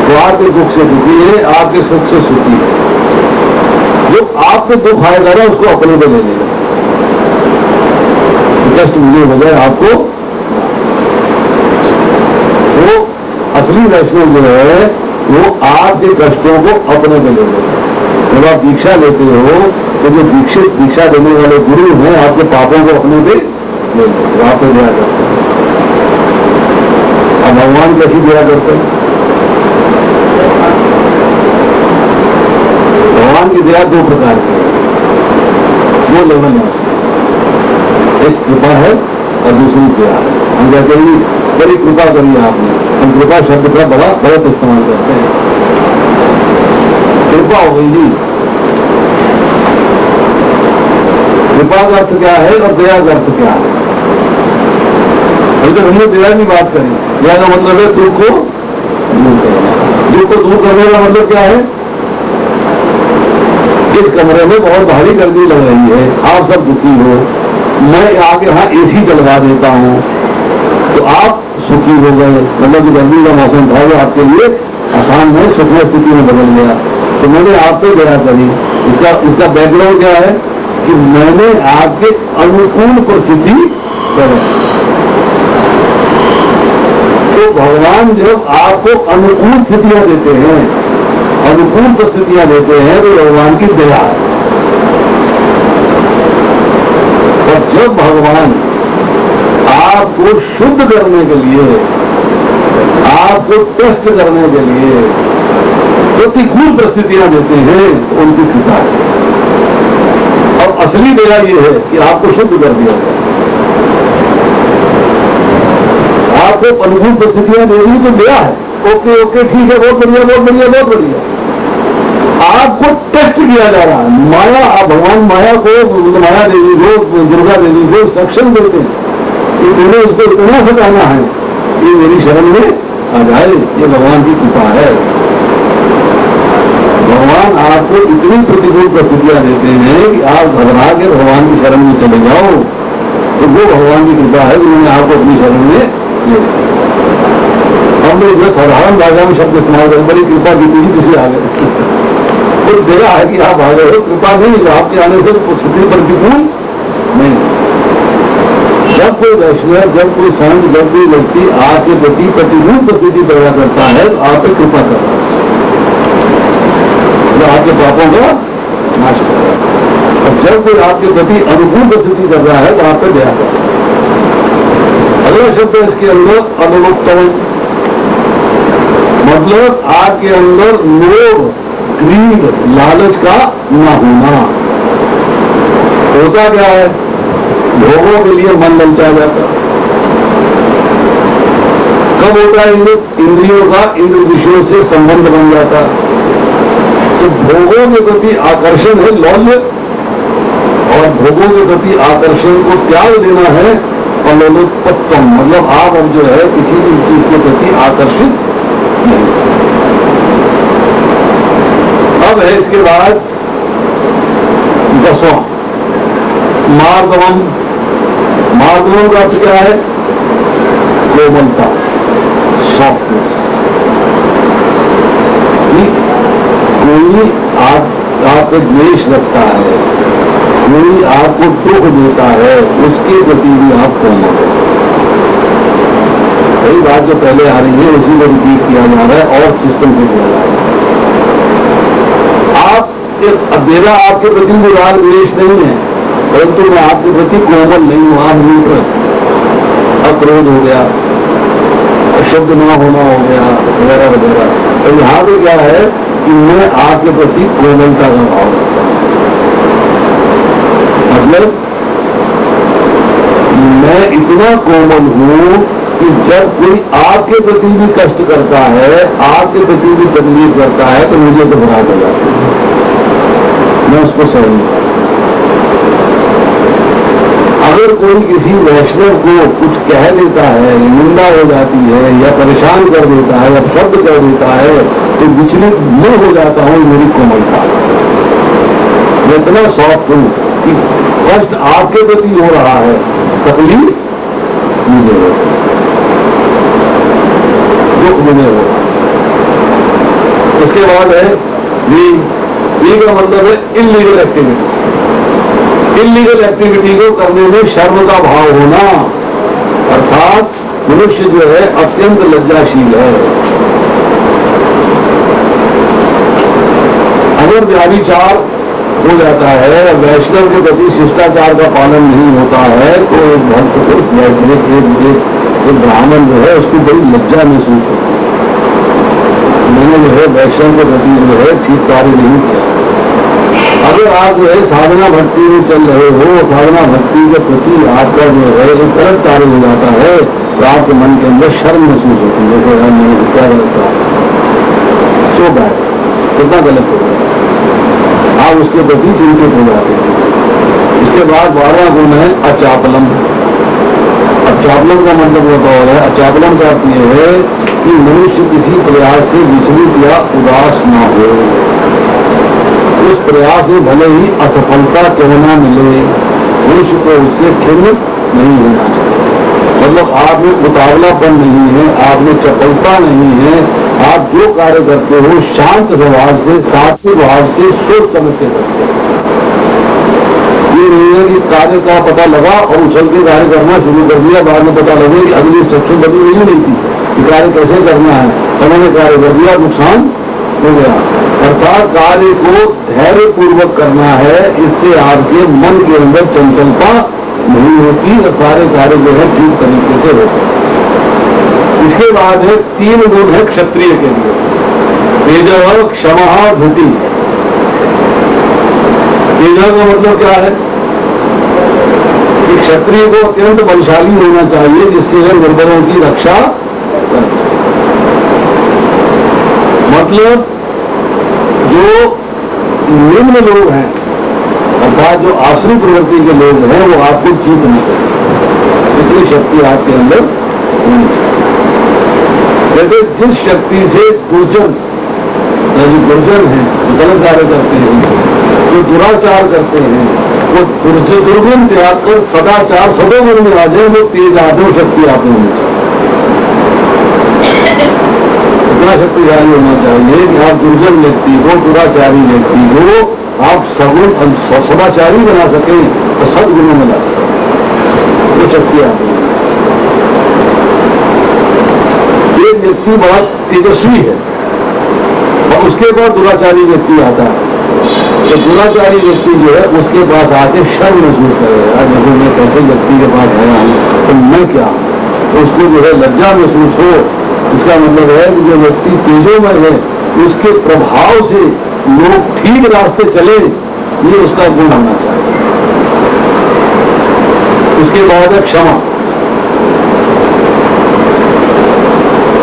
वो आपके दुख से दुखी है, आपके सुख से सुखी है। जो आपके दुख आएगा ना उसको अपने पे ले लेगा, कष्ट मुझे हो जाए आपको। वो असली वैष्णव जो है वो आपके कष्टों को अपने पे ले लेगा। जब आप दीक्षा लेते हो तो जो दीक्षा देने वाले गुरु हैं आपके पापों को अपने पे ले लेते, आप पे दया करते हैं। अब भगवान कैसी दया करते हैं? भगवान की दया दो प्रकार की है, दो लेवल है उसमें, एक कृपा है और दूसरी दया है। हम कहते हैं बड़ी कृपा करी आपने, हम कृपा शब्द का बड़ा गलत इस्तेमाल करते हैं। कृपा हो गई जी, कृपा का अर्थ क्या है और दया का अर्थ क्या है? तो हमने दया की बात करी, दया का मतलब है दुख को दूर करना। दुख को दूर करने का मतलब क्या है? इस कमरे में बहुत भारी गर्मी लग रही है, आप सब दुखी हो, मैं आके यहाँ एसी चलवा देता हूँ तो आप सुखी हो गए, मतलब गर्मी का मौसम था वो आपके लिए आसान है, सुखमय स्थिति में बदल गया, तो मैंने आप पे दया करी। इसका बैकग्राउंड क्या है कि मैंने आपके अनुकूल परिस्थिति करी। तो भगवान जब आपको अनुकूल स्थितियां देते हैं, अनुकूल परिस्थितियां देते हैं, तो भगवान की दया है। और जब भगवान आपको शुद्ध करने के लिए, आपको टेस्ट करने के लिए प्रतिकूल परिस्थितियां देते हैं, तो उनकी कृपा है। और असली दया ये है कि आपको शुद्ध कर दिया जाए। आपको अनुकूल परिस्थितियां दे दी तो दया है, ओके ओके ठीक है, बहुत बढ़िया बहुत बढ़िया बहुत बढ़िया। आपको टेस्ट किया जा रहा है। माया, आप भगवान माया को, माया देवी को, दुर्गा देवी को इंस्ट्रक्शन देते हैं कि तुम्हें इसको इतना सताना है कि मेरी शरण में आ जाए। ये भगवान की कृपा है। भगवान आपको इतनी प्रतिकूल परिस्थितियां देते हैं कि आप घबरा के भगवान की शरण में चले जाओ, तो वो भगवान की कृपा है जिन्होंने आपको अपनी शरण में ले। हमने जो साधारण भाषा में शब्द इस्तेमाल कर, बड़ी कृपा की थी किसी आ गए। कोई जगह है कि आप आ गए हो, कृपा नहीं, आपके आने से स्थिति प्रतिकूल नहीं। जब कोई वैष्णव, जब कोई संत, जब कोई व्यक्ति आपके प्रति प्रतिकूल परिस्थिति पैदा करता है तो आप पे कृपा कर रहा है, तो आपके पापों का नाश कर रहा है। और जब कोई आपके प्रति अनुकूल परिस्थिति कर रहा है तो आप पे दया कर रहा है। अगला शब्द है इसके अंदर अनुरुक्तम, मतलब आपके अंदर लोभ, ग्रीड, लालच का न होना। होता क्या है, भोगों के लिए मन ललचा जाता। कब होता है, इंद्रियों का इंद्र विषयों से संबंध बन जाता। तो भोगों के प्रति आकर्षण है लौल्य, और भोगों के प्रति आकर्षण को त्याग देना है अलोलुप्तत्व, मतलब आप अब जो है किसी भी चीज के प्रति आकर्षित नहीं। अब है इसके बाद 10वां मार्दवम। मार्दवम का अर्थ क्या है, कोमलता, सॉफ्टनेस। कोई आप पे द्वेष रखता है, कोई आपको दुख देता है, उसके प्रति भी आप कोमल हो। वही बात जो पहले आ रही है उसी को रिपीट किया जा रहा है और सिस्टम से किया जा रहा है। आप मेरा आपके प्रति कोई राग द्वेष नहीं है, परंतु मैं आपके प्रति कोमल नहीं हूं, आप न्यूट्रल। अक्रोध हो गया, अशुद्ध न होना हो गया, वगैरह वगैरह। तो यहां पे क्या है कि मैं आपके प्रति कोमलता का भाव रखता हूं, मतलब मैं इतना कोमल हूं कि जब कोई आपके प्रति भी कष्ट करता है, आपके प्रति भी तकलीफ करता है, तो मुझे तो घबराहट हो जाती है, मैं उसको सहन नहीं करता। अगर कोई किसी वैष्णव को कुछ कह देता है, निंदा हो जाती है या परेशान कर देता है या शब्द कर देता है, तो विचलित मैं हो जाता हूं, मेरी कोमलता। मैं इतना सॉफ्ट हूं कि कष्ट आपके प्रति हो रहा है, तकलीफ मुझे हो, दुख मुझे हो। इसके बाद है वी का मतलब है इलीगल एक्टिविटी। इलीगल एक्टिविटी को करने में शर्म का भाव होना, अर्थात मनुष्य जो है अत्यंत लज्जाशील है। अगर व्यभिचार हो जाता है, वैष्णव के प्रति शिष्टाचार का पालन नहीं होता है, तो एक भक्त को, एक ब्राह्मण जो है उसको बड़ी लज्जा महसूस होती है। मैंने जो है वैष्णव के प्रति जो है ठीक कार्य नहीं किया। अगर आप जो है साधना भक्ति में चल रहे हो, साधना भक्ति के प्रति आपका जो है एक गलत कार्य हो जाता है, तो आपके मन के अंदर शर्म महसूस होती है, जैसे मैंने क्या गलत कहा, सो बैड, कितना गलत हो गया, आप उसके प्रति चिंतित हो जाते हैं। इसके बाद 12वां गुण है अचापलम। अचापलम का मतलब होता है, अचापलम का अर्थ यह है कि मनुष्य किसी प्रयास से विचलित या उदास ना हो। उस प्रयास में भले ही असफलता क्यों न मिले, मनुष्य को उससे खिन्न नहीं होना चाहिए। मतलब आप में उतावलापन नहीं है, आप में चपलता नहीं है, आप जो कार्य करते हो शांत स्वभाव से, सात्विक भाव से, सोच समझ के करते हो। ये नहीं है कि कार्य का पता लगा और उछल के कार्य करना शुरू कर दिया, बाद में पता लगे कि अगली इंस्ट्रक्शन बदली नहीं थी कि कार्य कैसे करना है, तो मैंने कार्य कर दिया, नुकसान हो गया। अर्थात कार्य को धैर्य पूर्वक करना है, इससे आपके मन के अंदर चंचलता नहीं होती और सारे कार्य जो है ठीक तरीके से होते हैं। इसके बाद है 3 गुण है क्षत्रिय के लिए, तेजः, क्षमा, धृति। तेजः का मतलब क्या है कि क्षत्रिय को अत्यंत बलशाली होना चाहिए, जिससे वह निर्बलों की रक्षा कर सके। मतलब जो निम्न लोग हैं अर्थात जो आसुरी प्रवृत्ति के लोग हैं वो आपको जीत नहीं सकते, इतनी शक्ति आपके अंदर नहीं। जैसे जिस शक्ति से दुर्जन यानी दुर्जन है, गलत कार्य करते हैं, जो दुराचार करते हैं, वो दुर्गुण त्याग कर सदाचार सदोगुण में आ जाए, वो तेज आदो शक्ति आपने होनी चाहिए। इतना शक्तिशाली होना चाहिए कि आप दुर्जन व्यक्ति हो, दुराचारी व्यक्ति हो, आप सगुण सदाचारी बना सके और सदगुणों में ला सके, वो शक्ति आपने। एक व्यक्ति बहुत तेजस्वी है और उसके बाद दुराचारी व्यक्ति आता है, तो दुराचारी व्यक्ति जो है उसके पास आके शर्म महसूस करेगा, देखो मैं कैसे व्यक्ति के पास आया हूं तो मैं क्या, तो उसको जो है लज्जा महसूस हो। इसका मतलब है कि जो व्यक्ति तेजोमय है उसके प्रभाव से लोग ठीक रास्ते चले, ये उसका गुण होना चाहिए। उसके बाद है क्षमा।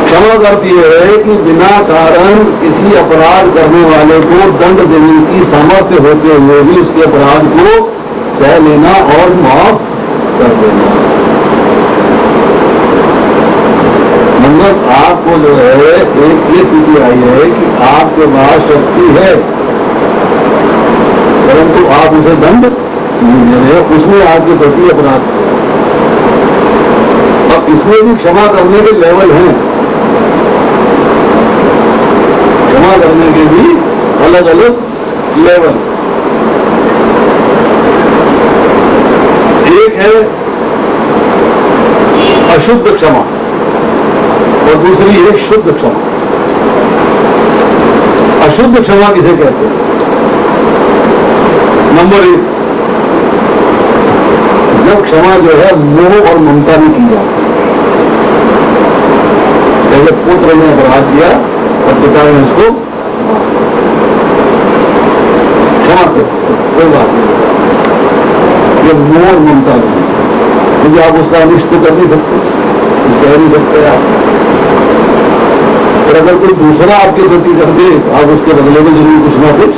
क्षमा करती है कि बिना कारण किसी अपराध करने वाले को दंड देने की सामर्थ्य होते हुए भी उसके अपराध को सह लेना और माफ कर देना। मतलब आपको जो है एक ये स्थिति आई है कि आपके पास शक्ति है परंतु आप उसे दंड नहीं दे रहे, उसमें आपके प्रति अपराध है। अब इसमें भी क्षमा करने के लेवल हैं, क्षमा करने के भी अलग अलग लेवल। एक है अशुद्ध क्षमा और दूसरी है शुद्ध क्षमा। अशुद्ध क्षमा किसे कहते हैं? नंबर 1, जब क्षमा जो है मोह और ममता में की जाती है। पहले पुत्र ने अपराध किया और पिता ने उसको क्षमा कर, कोई बात नहीं, ये मोह और ममता नहीं, क्योंकि आप उसका अनिष्ट तो कर नहीं सकते, कह नहीं सकते आप। और अगर कोई दूसरा आपके प्रति कर दे तो आप उसके बदले में जरूर कुछ ना कुछ।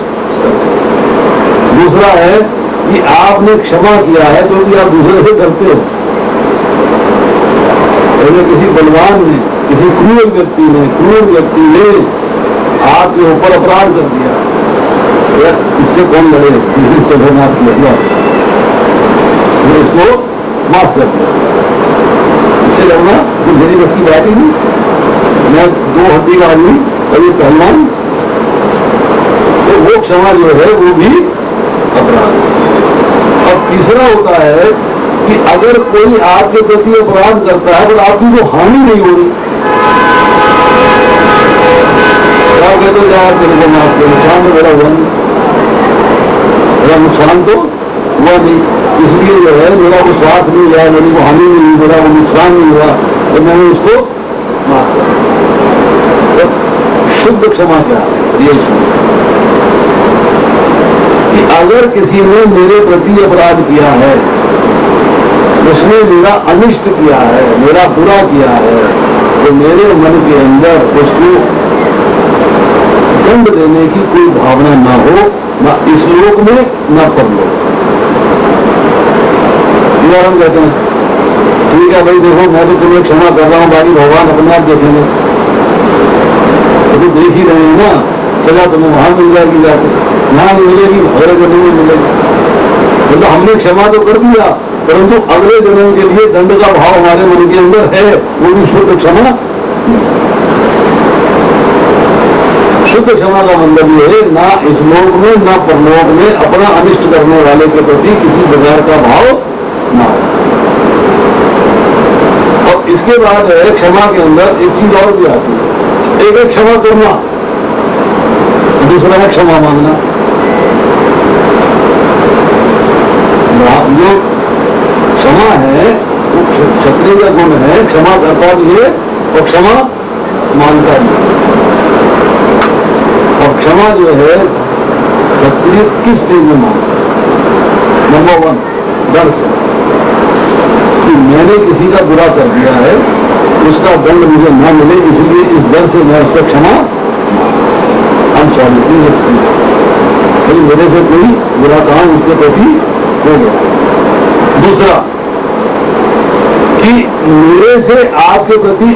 दूसरा है कि आपने क्षमा किया है क्योंकि आप दूसरे से करते हो। पहले किसी बलवान ने, किसी क्रूर व्यक्ति ने आपके ऊपर अपराध कर दिया, इससे कौन लड़े, चलो माफ किया, इसको माफ कर दिया, इससे लड़ना तो मेरी बस की बात ही नहीं। मैं 2 हड्डी का आदमी और ये पहलवान, तो वो क्षमा जो है वो भी अपराध। और तीसरा होता है कि अगर कोई आपके प्रति अपराध करता है पर आपकी कोई हानि नहीं हो रही, आप कहते हो यार तेरे को माफ कर, नुकसान तो मेरा हुआ नहीं, मेरा नुकसान तो हुआ नहीं, इसलिए जो है मेरा वो स्वार्थ नहीं हुआ, मेरी को हानि नहीं हुई, मेरा वो नुकसान नहीं हुआ, तो मैंने उसको माफ कर। तो शुद्ध क्षमा क्या है? ये कि अगर किसी ने मेरे प्रति अपराध किया है, उसने मेरा अनिष्ट किया है, मेरा बुरा किया है, तो मेरे मन के अंदर उसको दंड देने की कोई भावना ना हो, ना इस लोक में ना परलोक। हम कहते हैं ठीक है भाई देखो मैं तो तुम्हें क्षमा कर रहा हूं, बाकी भगवान अपने आप देखेंगे, तो देख ही रहे हैं ना, सजा तुम्हें वहां मिल जाएगी, जाकर यहां मिलेगी, अगले जन्म में मिलेगी। मतलब हमने क्षमा तो कर दिया परंतु अगले जन्म के लिए दंड का भाव हमारे मन के अंदर है, वो भी शुद्ध क्षमा। शुद्ध क्षमा का मतलब ये है ना इस लोक में ना परलोक में अपना अनिष्ट करने वाले के प्रति किसी प्रकार का भाव ना हो। और इसके बाद है क्षमा के अंदर एक चीज और भी आती है, एक है क्षमा करना, दूसरा है क्षमा मांगना। जो क्षमा है वो क्षत्रिय का गुण है, क्षमा करता भी है और क्षमा मांगता भी है। और क्षमा जो है क्षत्रिय किस स्टेज में मांगता है? नंबर 1 डर से कि मैंने किसी का बुरा कर दिया है, उसका दंड मुझे न मिले, इसलिए इस डर से मैं उससे क्षमा। I am sorry, please excuse, मेरे से कोई बुरा काम उसके प्रति हो गया। दूसरा कि मेरे से आपके प्रति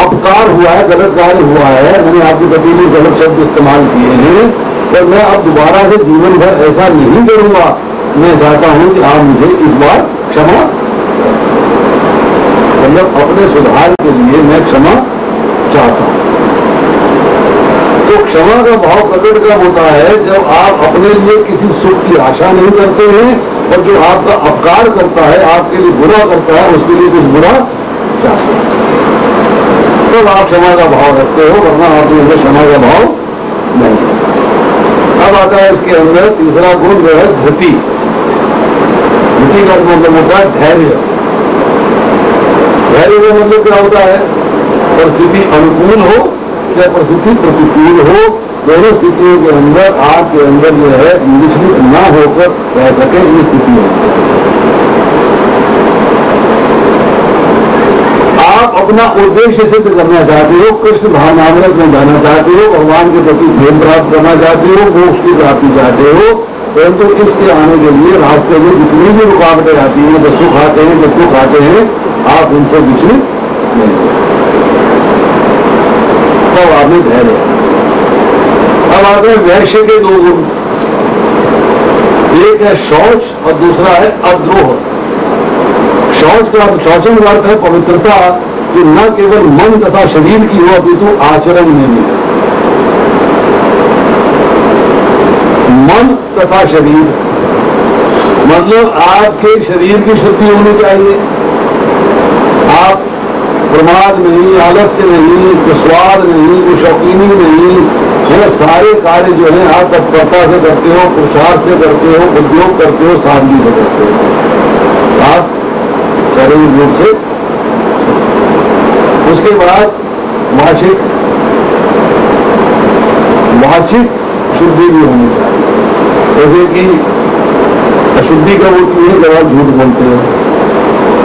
अपकार हुआ है, गलत कार्य हुआ है, मैंने आपके प्रति भी गलत शब्द इस्तेमाल किए हैं, और मैं अब दोबारा से जीवन भर ऐसा नहीं करूंगा। मैं चाहता हूं कि आप मुझे इस बार क्षमा, मतलब अपने सुधार के लिए मैं क्षमा चाहता हूं। तो क्षमा का भाव प्रकट कब होता है? जब आप अपने लिए किसी सुख की आशा नहीं करते हैं, और जो आपका अपकार करता है, आपके लिए बुरा करता है, उसके लिए कुछ बुरा चाहते हैं, तब आप क्षमा का भाव रखते हो, वरना आपके अंदर क्षमा का भाव नहीं। अब आता है इसके अंदर तीसरा गुण, जो है धृति। धृति का मतलब होता है धैर्य। धैर्य का मतलब क्या होता है? परिस्थिति अनुकूल हो चाहे परिस्थिति प्रतिकूल हो, दोनों स्थितियों के अंदर आपके अंदर जो है विचलित न होकर रह सके, इस स्थिति में आप अपना उद्देश्य सिद्ध करना चाहते हो, कृष्ण भावनामृत में जाना चाहते हो, भगवान के प्रति प्रेम प्राप्त करना चाहते हो, मोक्ष की प्राप्ति चाहते हो, परंतु इसके आने के लिए रास्ते में जितनी भी रुकावटें आती हैं, जो सुख आते हैं, जो दुख आते हैं, आप उनसे विचलित नहीं, तब आपने धैर्य। अब आते हैं वैश्य के दो गुण, एक है शौच और दूसरा है अद्रोह। शौच का शौचन का अर्थ है पवित्रता, जो न केवल मन तथा शरीर की हो अपितु आचरण में भी। मन तथा शरीर मतलब आपके शरीर की शुद्धि होनी चाहिए, आप प्रमाद नहीं, आलस्य नहीं, कुस्वाद नहीं, कुशौकीनी नहीं है, सारे कार्य जो है आप तत्परता से करते हो, पुरुषार्थ से करते हो, उद्योग करते हो, सादगी से करते हो, आप शारीरिक रूप से। उसके बाद वाचिक शुद्धि भी होनी चाहिए, जैसे कि अशुद्धि कब होती है? जब आप झूठ बोलते हो,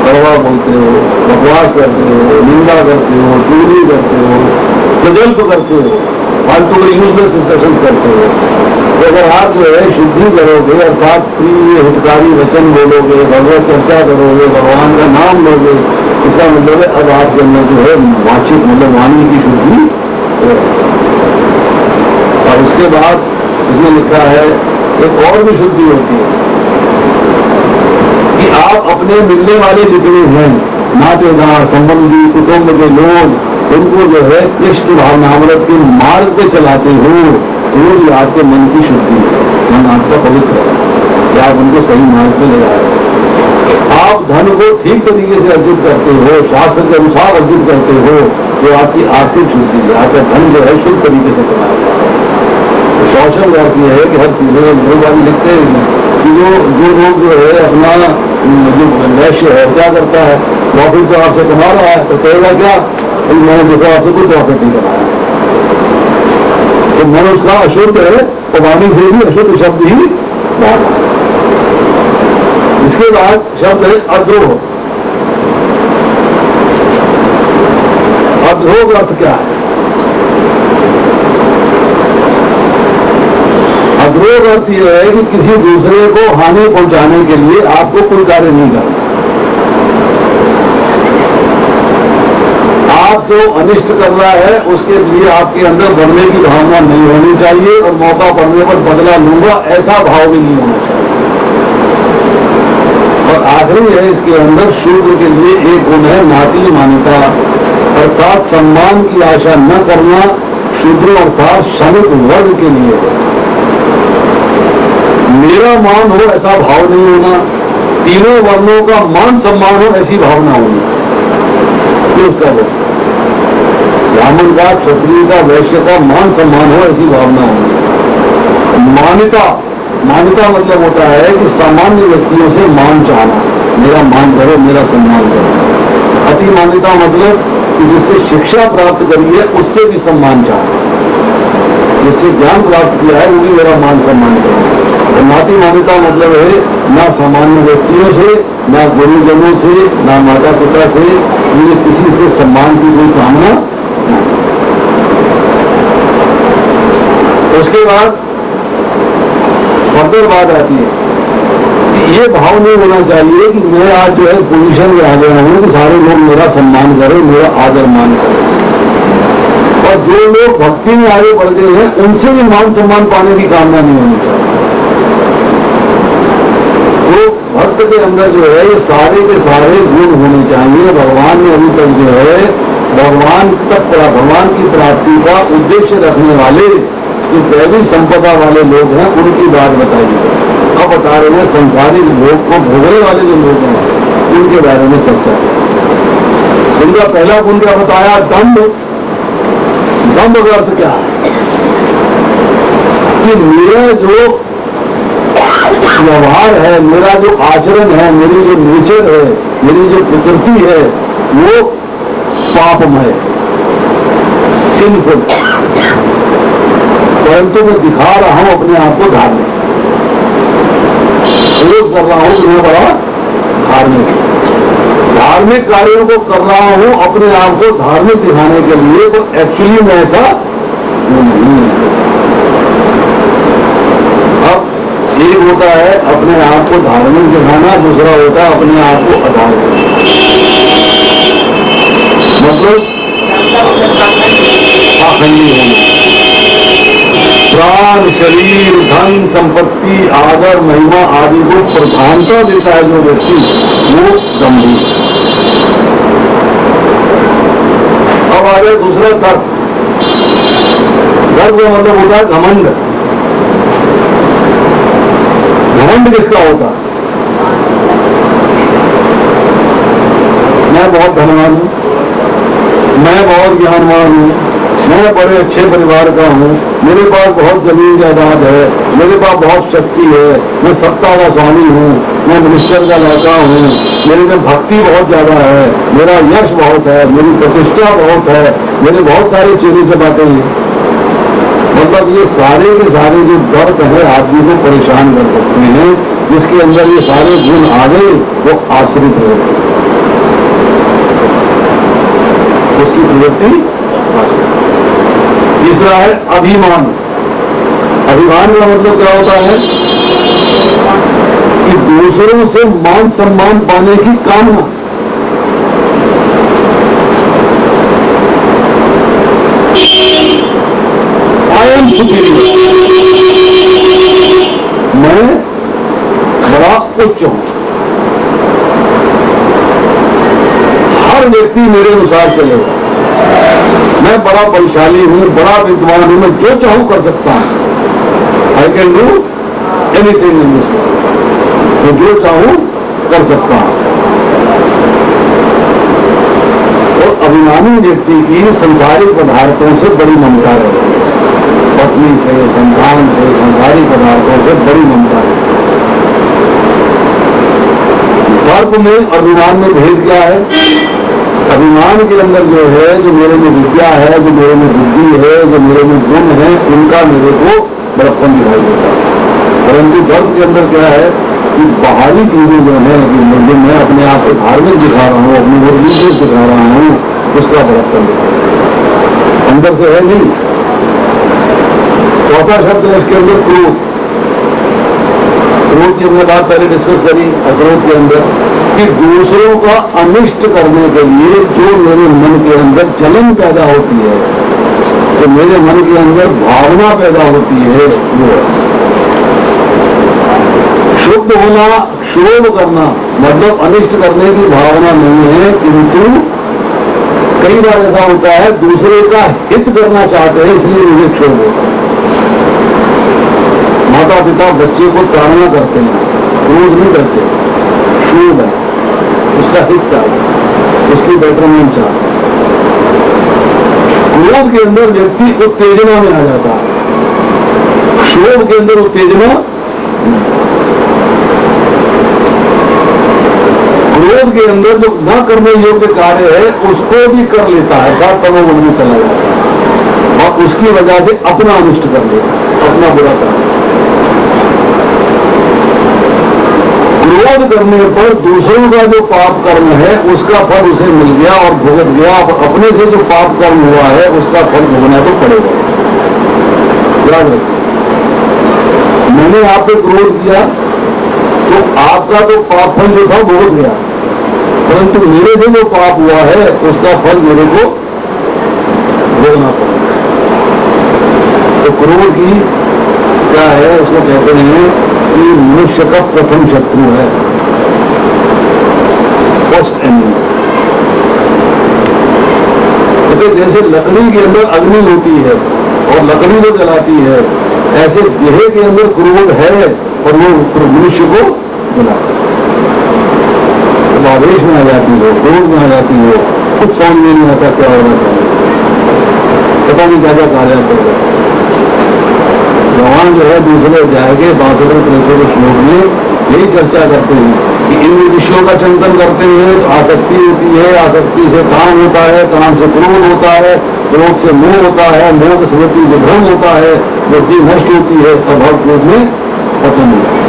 कड़वा बोलते हो, बकवास करते हो, निंदा करते हो, चोरी करते हो, प्रजल्प करते हो, फालतू में यूजलेस डिस्कशन करते हो। तो अगर आप जो है शुद्धि करोगे, अर्थात प्रिय हितकारी वचन बोलोगे, भगवत चर्चा करोगे, भगवान का नाम लोगे, इसका मतलब है अब आपके अंदर जो है वाचिक मतलब वाणी की शुद्धि हो। और उसके बाद इसमें लिखा है एक और भी शुद्धि होती है कि आप अपने मिलने वाले जितने हैं, नातेदार, संबंधी, कुटुंब के लोग, उनको जो है कृष्ण भावनामृत के मार्ग पे चलाते हो, रोज आपके मन की शुद्धि है, मन आपका पवित्र है, कि आप उनको सही मार्ग पे ले आए। आप धन को ठीक तरीके से अर्जित करते हो, शास्त्र के अनुसार अर्जित करते हो, तो आपकी आर्थिक शुद्धि है, आपका धन जो है शुद्ध तरीके से कमाया जाता है। तो शौचन का अर्थ यह है कि हर चीजें लोग वाली लिखते हैं कि जो लोग जो है अपना जो वैश्य है क्या करता है, प्रॉफिट तो आपसे कमा रहा है, तो कहेगा क्या? मैंने देखा आपसे कोई प्रॉफिट नहीं कमाया, तो मन उसका अशुद्ध है, तो वाणी से भी अशुद्ध शब्द ही बात। इसके बाद शब्द है अद्रोह। अद्रोह का अर्थ क्या है? अद्रोह का अर्थ यह है कि किसी दूसरे को हानि पहुंचाने के लिए आपको कोई कार्य नहीं करना। आप जो अनिष्ट कर रहा है उसके लिए आपके अंदर बढ़ने की भावना नहीं होनी चाहिए, और मौका पड़ने पर बदला लूंगा ऐसा भाव भी नहीं होना चाहिए। और आखिरी है इसके अंदर शूद्र के लिए एक गुण है नाती मान्यता, अर्थात सम्मान की आशा न करना। शूद्र अर्थात श्रमिक वर्ग के लिए है, मेरा मान हो ऐसा भाव नहीं होना, तीनों वर्णों का मान सम्मान हो ऐसी भावना होनी। ये उसका वो ब्राह्मण का, क्षत्रिय का, वैश्य का मान सम्मान हो ऐसी भावना होनी। मान्यता, मान्यता मतलब होता है कि सामान्य व्यक्तियों से मान चाहना, मेरा मान करो, मेरा सम्मान करो। अति मान्यता मतलब कि जिससे शिक्षा प्राप्त करी है उससे भी सम्मान चाहना, जिससे ज्ञान प्राप्त किया है वो भी मेरा मान सम्मान करो। और नाती मान्यता मतलब है ना सामान्य व्यक्तियों से, ना गुरुजनों से, ना माता पिता से, मुझे किसी से सम्मान की कोई कामना। बाद फर्दर बात आती है कि ये भाव नहीं होना चाहिए कि मैं आज जो है पोजीशन में आ गया हूं कि सारे लोग मेरा सम्मान करें, मेरा आदर मान करें। और जो लोग भक्ति में आगे बढ़ गए हैं उनसे भी मान सम्मान पाने की कामना नहीं होनी चाहिए। तो भक्त के अंदर जो है ये सारे के सारे गुण होने चाहिए। भगवान ने अभी तक जो है भगवान की प्राप्ति का उद्देश्य रखने वाले जो दैवी संपदा वाले लोग हैं उनकी बात बताई। अब बता रहे हैं संसारिक भोग को भोगने वाले जो लोग हैं उनके बारे में चर्चा है। उनका पहला गुण क्या बताया? दंभ। दंभ का अर्थ क्या है कि मेरा जो व्यवहार है, मेरा जो आचरण है, मेरी जो नेचर है, मेरी जो प्रकृति है वो पापमय, सिंफुल, परंतु मैं दिखा रहा हूं अपने आप को धार्मिक, रोज कर रहा हूं कि मैं बड़ा धार्मिक, धार्मिक कार्यों को कर रहा हूं अपने आप को धार्मिक दिखाने के लिए। तो एक्चुअली में ऐसा नहीं है। अब एक होता है अपने आप को धार्मिक दिखाना, दूसरा होता है अपने आप को अधार्मिक। मतलब पाखंडी होना। प्राण, शरीर, धन, संपत्ति, आदर, महिमा आदि को प्रधानता देता है जो व्यक्ति, वो दंभी। अब आ गया दूसरा तर्क। गर्व का मतलब होता है घमंड। घमंड किसका होता है? मैं बहुत धनवान हूं, मैं बहुत ज्ञानवान हूं, मैं बड़े अच्छे परिवार का हूं, मेरे पास बहुत जमीन जायदाद है, मेरे पास बहुत शक्ति है, मैं सत्ता का स्वामी हूं, मैं मिनिस्टर का लड़का हूं, मेरे में भक्ति बहुत ज्यादा है, मेरा यश बहुत है, मेरी प्रतिष्ठा बहुत है, मेरे बहुत सारी चीजें से बातें हैं। मतलब ये सारे के सारे जो दर्द है आदमी को परेशान कर सकते हैं। जिसके अंदर ये सारे गुण आ गए वो आश्रित हो गए, उसकी प्रवृत्ति आश्रित। तीसरा है अभिमान। अभिमान का मतलब क्या होता है कि दूसरों से मान सम्मान पाने की कामना। आई एम सुपीरियर, मैं बड़ा उच्च हूं, हर व्यक्ति मेरे अनुसार चलेगा, मैं बड़ा बलशाली हूं, बड़ा विद्वान हूं, मैं जो चाहूं कर सकता हूं। I can do anything in this world, मैं जो चाहूं कर सकता हूं। और अभिमानी व्यक्ति की संसारिक पदार्थों से बड़ी ममता है, पत्नी से, संतान से, संसारिक पदार्थों से बड़ी ममता है। गर्भ में और अभिमान में भेद क्या है? अभिमान के अंदर जो है, जो मेरे में विद्या है, जो मेरे में बुद्धि है, जो मेरे में गुण है, उनका मेरे को बड़प्पन दिखाई देता है। परंतु गर्भ के अंदर क्या है कि बाहरी चीजें जो है कि मैं अपने आप को धार्मिक दिखा रहा हूँ, अपनी रिलीजियस दिखा रहा हूँ, उसका बड़प्पन दिखाई देता है, अंदर से है नहीं। चौथा शब्द है इसके अंदर क्रोध। क्रोध की हमने बात पहले डिस्कस करी अक्रोध के अंदर कि दूसरों का अनिष्ट करने के लिए जो मेरे मन के अंदर जलन पैदा होती है, तो मेरे मन के अंदर भावना पैदा होती है, वो शुद्ध होना, क्षोभ करना मतलब अनिष्ट करने की भावना नहीं है, किंतु कई बार ऐसा होता है दूसरे का हित करना चाहते हैं, इसलिए मुझे क्षोभ होता है। माता पिता बच्चे को ताड़ना करते हैं, क्रोध नहीं करते, क्षोभ है, उसका हित चाहिए, उसकी बेटरमेंट चाहिए। क्रोध के अंदर व्यक्ति उत्तेजना में आ जाता है, क्षोभ के अंदर उत्तेजना। क्रोध के अंदर जो न करने योग्य कार्य है उसको भी कर लेता है, बात तमोगुण में चला जाता है और उसकी वजह से अपना अनिष्ट कर लेता है, अपना बुरा कर। क्रोध करने पर दूसरों का जो पाप कर्म है उसका फल उसे मिल गया और भुगत गया, और अपने से जो पाप कर्म हुआ है उसका फल भुगतना तो पड़ेगा। याद रखिए, मैंने आप पे क्रोध किया तो आपका तो पाप फल जो था भुगत गया, परंतु मेरे से जो पाप हुआ है उसका फल मेरे को भोगना पड़ा। तो क्रोध की क्या है, उसको कहते हैं कि मनुष्य का प्रथम शत्रु है, फर्स्ट एनिमी। तो जैसे लकड़ी के अंदर अग्नि होती है और लकड़ी को जलाती है, ऐसे देह के अंदर क्रोध है और वो मनुष्य को जलाता है। तो आवेश में आ जाती हो, क्रोध में आ जाती हो, कुछ समझ में नहीं आता क्या होना चाहिए, पता नहीं क्या क्या कार्य करेगा। भगवान जो है दूसरे अध्याय के 62 श्लोक में यही चर्चा करते हैं कि इन विषयों का चिंतन करते हैं तो आसक्ति होती है, आसक्ति से काम होता है, काम से क्रोध होता है, क्रोध से मोह होता है, मोह से स्मृति विभ्रम होता है, बुद्धि नष्ट होती है, अभाव क्रोध में पतन होता है।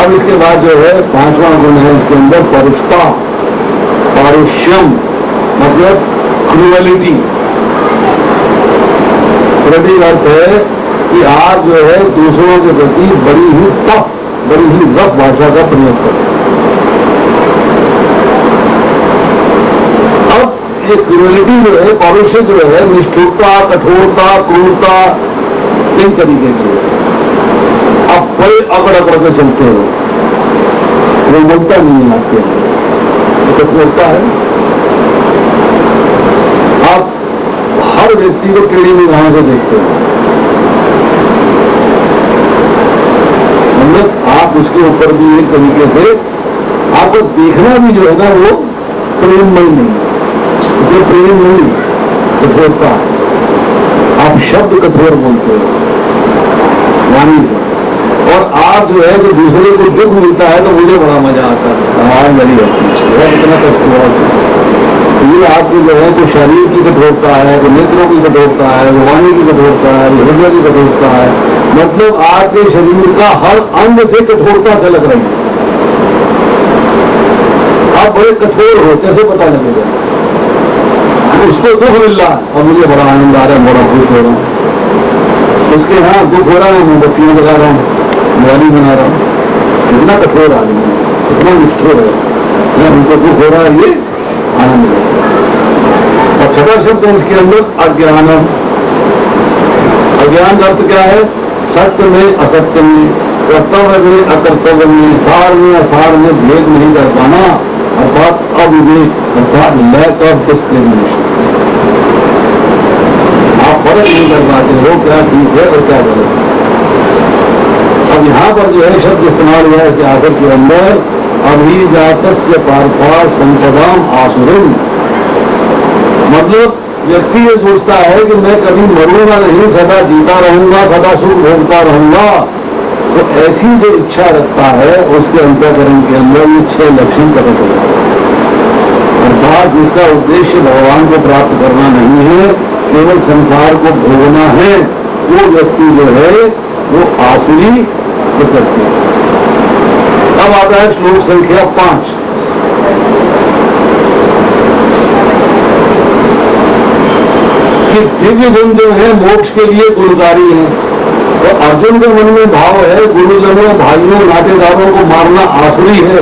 अब इसके बाद जो है 5वां गुण है इसके अंदर परुषता, पारुष्यम, मतलब क्रूअलिटी। क्रूअलिटी अर्थ है कि आप जो है दूसरों के प्रति बड़ी ही टफ, बड़ी ही रफ भाषा का प्रयोग करें। अब ये क्रूअलिटी जो है, पौरुष जो है, निष्ठुरता, कठोरता, क्रूरता, इन तरीके से आप बड़े अकड़ के चलते हो, वो बोलता नहीं आपके, तो कठोरता है। आप हर व्यक्ति को टेढ़ी निगाहों से देखते हो, मतलब आप उसके ऊपर भी एक तरीके से आपको देखना भी जो है ना वो प्रेममय नहीं, जो प्रेम नहीं, कठोरता है। आप शब्द कठोर बोलते हो वाणी से, और आप जो है जो दूसरे को दुख मिलता है तो मुझे बड़ा मजा आता है, आवाज मेरी होती है, इतना कठोर। ये आपकी जो है तो शरीर की कठोरता है, तो नेत्रों की कठोरता है, वाणी की कठोरता है, हृदय की कठोरता है, मतलब आपके शरीर का हर अंग से कठोरता झलक रही है। आप बड़े कठोर हो, कैसे पता लगेगा? उसको दुख मिल रहा है और मुझे बड़ा आनंद आ रहा है, बड़ा खुश हो रहा हूं। उसके यहाँ दुख हो रहा है, मैं बत्तियां लगा रहा हूँ, दिवाली बना रहा हूँ। इतना कठोर आदमी है, इतना निष्ठुर है, उनको दुख हो रहा है, ये आनंद है। और छठा शब्द है इसके अंदर अज्ञानम। अज्ञान का अर्थ क्या है? सत्य में असत्य में, कर्तव्य में अकर्तव्य में, सार में असार में भेद नहीं कर पाना, अर्थात अविवेक, अर्थात लैक ऑफ डिस्क्रिमिनेशन। आप फर्क नहीं कर पाते हो क्या ठीक है और क्या गलत है। अब यहाँ पर जो है शब्द इस्तेमाल हुआ है इसके आखिर के अंदर, अभिजातस्य पार्था संपदाम आसुरम। मतलब व्यक्ति ये सोचता है कि मैं कभी मरूंगा नहीं, सदा जीता रहूंगा, सदा सुख भोगता रहूंगा, तो ऐसी जो इच्छा रखता है उसके अंतःकरण के अंदर ये 6 लक्षण प्रकट हो जाते हैं। अर्थात जिसका उद्देश्य भगवान को प्राप्त करना नहीं है, केवल संसार को भोगना है, वो व्यक्ति जो है वो आसुरी प्रकृति है। अब आता है श्लोक संख्या 5। कि दिव्य गुण जो है मोक्ष के लिए गुणकारी है। तो अर्जुन के मन में भाव है गुरुजनों, भाइयों, नातेदारों को मारना आसुरी है,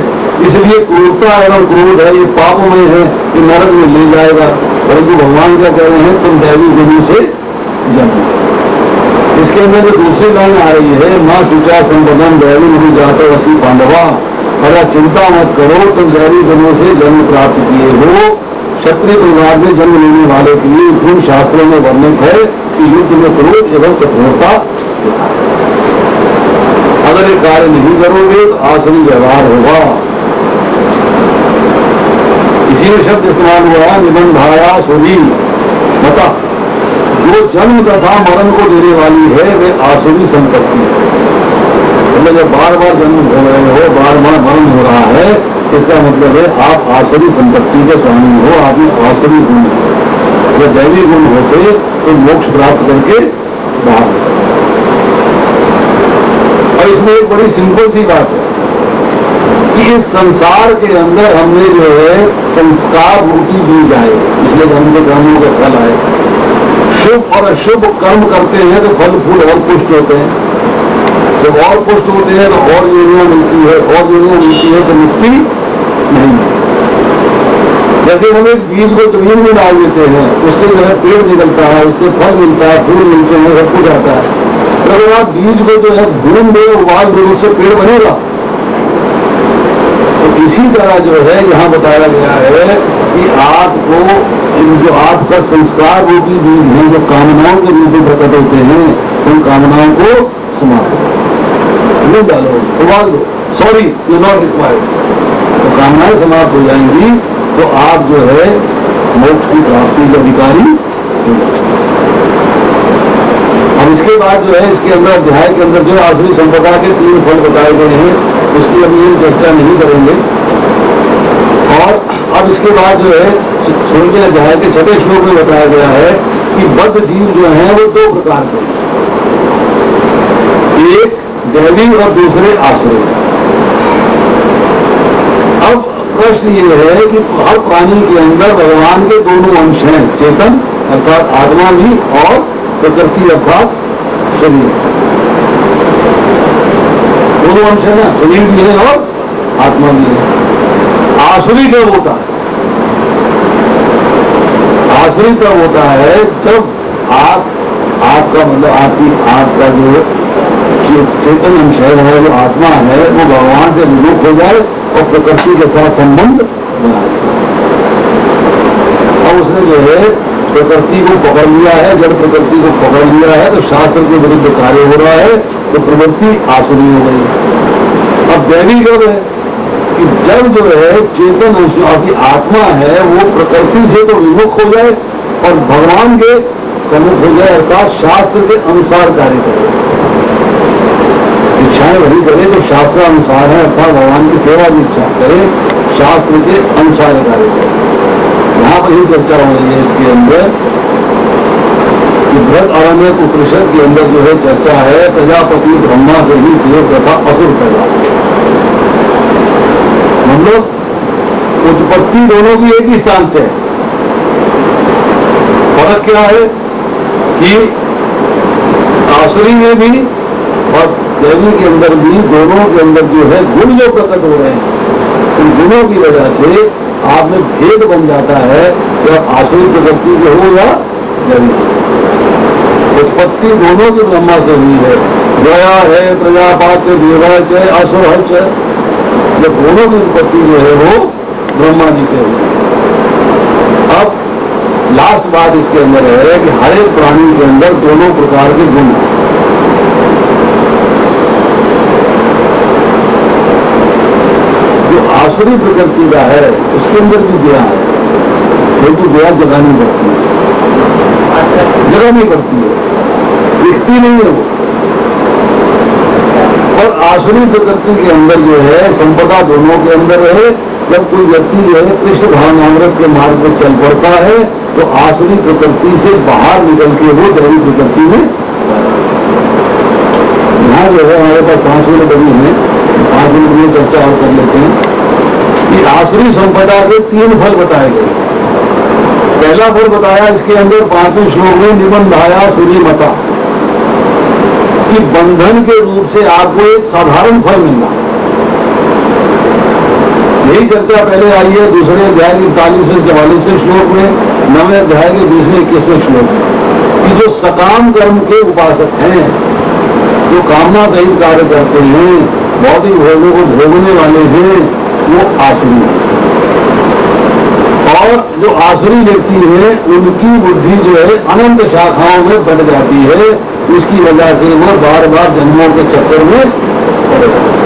इसलिए क्रूरता एवं क्रोध है, ये पापमय है, ये नरक में ले जाएगा। परंतु भगवान क्या कह रहे हैं? तुम दैवी गुरु से जन्म। इसके अंदर जो दूसरी लाइन आ रही है, माँ शुचा संबंधन दैवी गुरु जाते वसी पांडवा, अगर चिंता मत करो, तुम दैवी गुरु से जन्म प्राप्त किए हो। क्षत्रिय परिवार में जन्म लेने वाले के लिए गुण शास्त्रों में वर्णित है कि युद्ध में क्रोध एवं कठोरता, अगर ये कार्य नहीं करोगे तो आसुरी व्यवहार होगा। इसी में शब्द इस्तेमाल हुआ निबंधाया सुरी, बता जो जन्म तथा मरण को देने वाली है वे आसुरी संपत्ति है। मतलब जब बार बार जन्म हो रहे हो, बार बार मरण हो रहा है, इसका मतलब है आप आसुरी संपत्ति के स्वामी हो, आप में आसुरी गुण है। जब दैवी गुण होते तो मोक्ष प्राप्त करके बाहर। और इसमें एक बड़ी सिंपल सी बात है कि इस संसार के अंदर हमने जो है संस्कार रूपी दी जाए, पिछले जन्म के कर्मों का फल आए। शुभ और अशुभ कर्म करते हैं तो फल फूल और पुष्ट होते हैं। जब और पुष्ट होते हैं तो और योनियां मिलती है, और योनियां मिलती है तो मुक्ति नहीं मिलती। जैसे हम एक बीज को जमीन में डाल देते हैं, उससे जो है पेड़ निकलता है, उससे फल मिलता है, फूल मिलते हैं, सब कुछ आता है। तो अगर आप बीज को जो है भून दे, उबाल दे, उससे पेड़ बनेगा। तो इसी तरह जो है यहाँ बताया गया है कि आपको जो आपका संस्कार रूपी बीज है, जो कामनाओं के रूप में प्रकट होते हैं, उन कामनाओं को समाप्त डालो, उबाल दो, सॉरी यू नॉट रिक्वायर्ड। तो कामनाएं समाप्त हो जाएंगी तो आप जो है मोक्ष की प्राप्ति के अधिकारी हो जाएंगे। अब इसके बाद जो है इसके अंदर अध्याय के अंदर जो आसुरी संपदा के 3 फल बताए गए हैं, उसकी अभी हम चर्चा नहीं करेंगे। और अब इसके बाद जो है 16वें अध्याय के 6वें श्लोक में बताया गया है कि बद्ध जीव जो हैं वो 2 प्रकार के, एक दैवी और दूसरे आसुरी। अब प्रश्न ये है कि हर प्राणी के अंदर भगवान के दोनों अंश हैं, चेतन अर्थात आत्मा भी और प्रकृति अर्थात शरीर। दोनों अंश है ना, शरीर भी है और आत्मा भी है। आसुरी कब होता है? आसुरी कब होता है? जब आपका मतलब आपका जो चेतन अंश है, जो आत्मा है, वो भगवान से विमुख हो जाए और प्रकृति के साथ संबंध बनाए। और उसने जो है प्रकृति को पकड़ लिया है, जब प्रकृति को पकड़ लिया है तो शास्त्र के विरुद्ध कार्य हो रहा है, तो प्रवृत्ति आसुरी हो गई। अब दैवी कब है कि जब जो है चेतन अंश आपकी आत्मा है वो प्रकृति से तो विमुख हो जाए और भगवान के सम्मुख हो जाए, अर्थात शास्त्र के अनुसार कार्य करे। इच्छाएं वही करे तो शास्त्र अनुसार है, अर्थात भगवान की सेवा की इच्छा करे, शास्त्र के अनुसार कार्य करे। यहाँ पर ही चर्चा हो रही है इसके अंदर कि बृहद अरण्य उपनिषद के अंदर जो है चर्चा है, प्रजापति ब्रह्मा से ही देव तथा असुर पैदा। मतलब उत्पत्ति दोनों की एक ही स्थान से है। फर्क क्या है कि आसुरी में भी और दैवी के अंदर भी, दोनों के अंदर जो है गुण जो प्रकट हो रहे हैं, उन गुणों की वजह से आप में भेद बन जाता है कि आप आसुरी प्रकृति के हो या दैवी। उत्पत्ति दोनों की ब्रह्मा से हुई है, गया है प्रजापात देवा चाहे असुर है, जब दोनों की उत्पत्ति जो है वो ब्रह्मा जी से हुई। अब लास्ट बात इसके अंदर है कि हर एक प्राणी के अंदर दोनों प्रकार के गुण हैं। जो आसुरी प्रकृति का है उसके अंदर भी दया है, लेकिन दया जगानी पड़ती है, जगानी पड़ती है, दिखती नहीं है वो। और आसुरी प्रकृति के अंदर जो है संपदा दोनों के अंदर है। जब कोई व्यक्ति जो है कृष्ण भावनामृत के मार्ग पर चल पड़ता है तो आसुरी प्रकृति से बाहर निकल के वो दैवी प्रकृति में। यहाँ जो है हमारे पास 5 मिनट अभी है, 5 मिनट में चर्चा और कर लेते हैं कि आसुरी संपदा के 3 फल बताए गए। पहला फल बताया इसके अंदर 5वें श्लोक में, निबंधाया सूर्य मता, कि बंधन के रूप से आपको एक साधारण फल मिलना। यही चर्चा पहले आई है दूसरे अध्याय के 41वें 44वें श्लोक में, 9वें अध्याय के 20वें 21वें श्लोक में, कि जो सकाम कर्म के उपासक हैं, जो कामना सहित कार्य करते हैं, भौतिक भोगों को भोगने वाले हैं, वो आसुरी हैं। और जो आसुरी व्यक्ति है उनकी बुद्धि जो है अनंत शाखाओं में बढ़ जाती है, उसकी वजह से वो बार बार जन्मों के चक्कर में पड़ जाते हैं।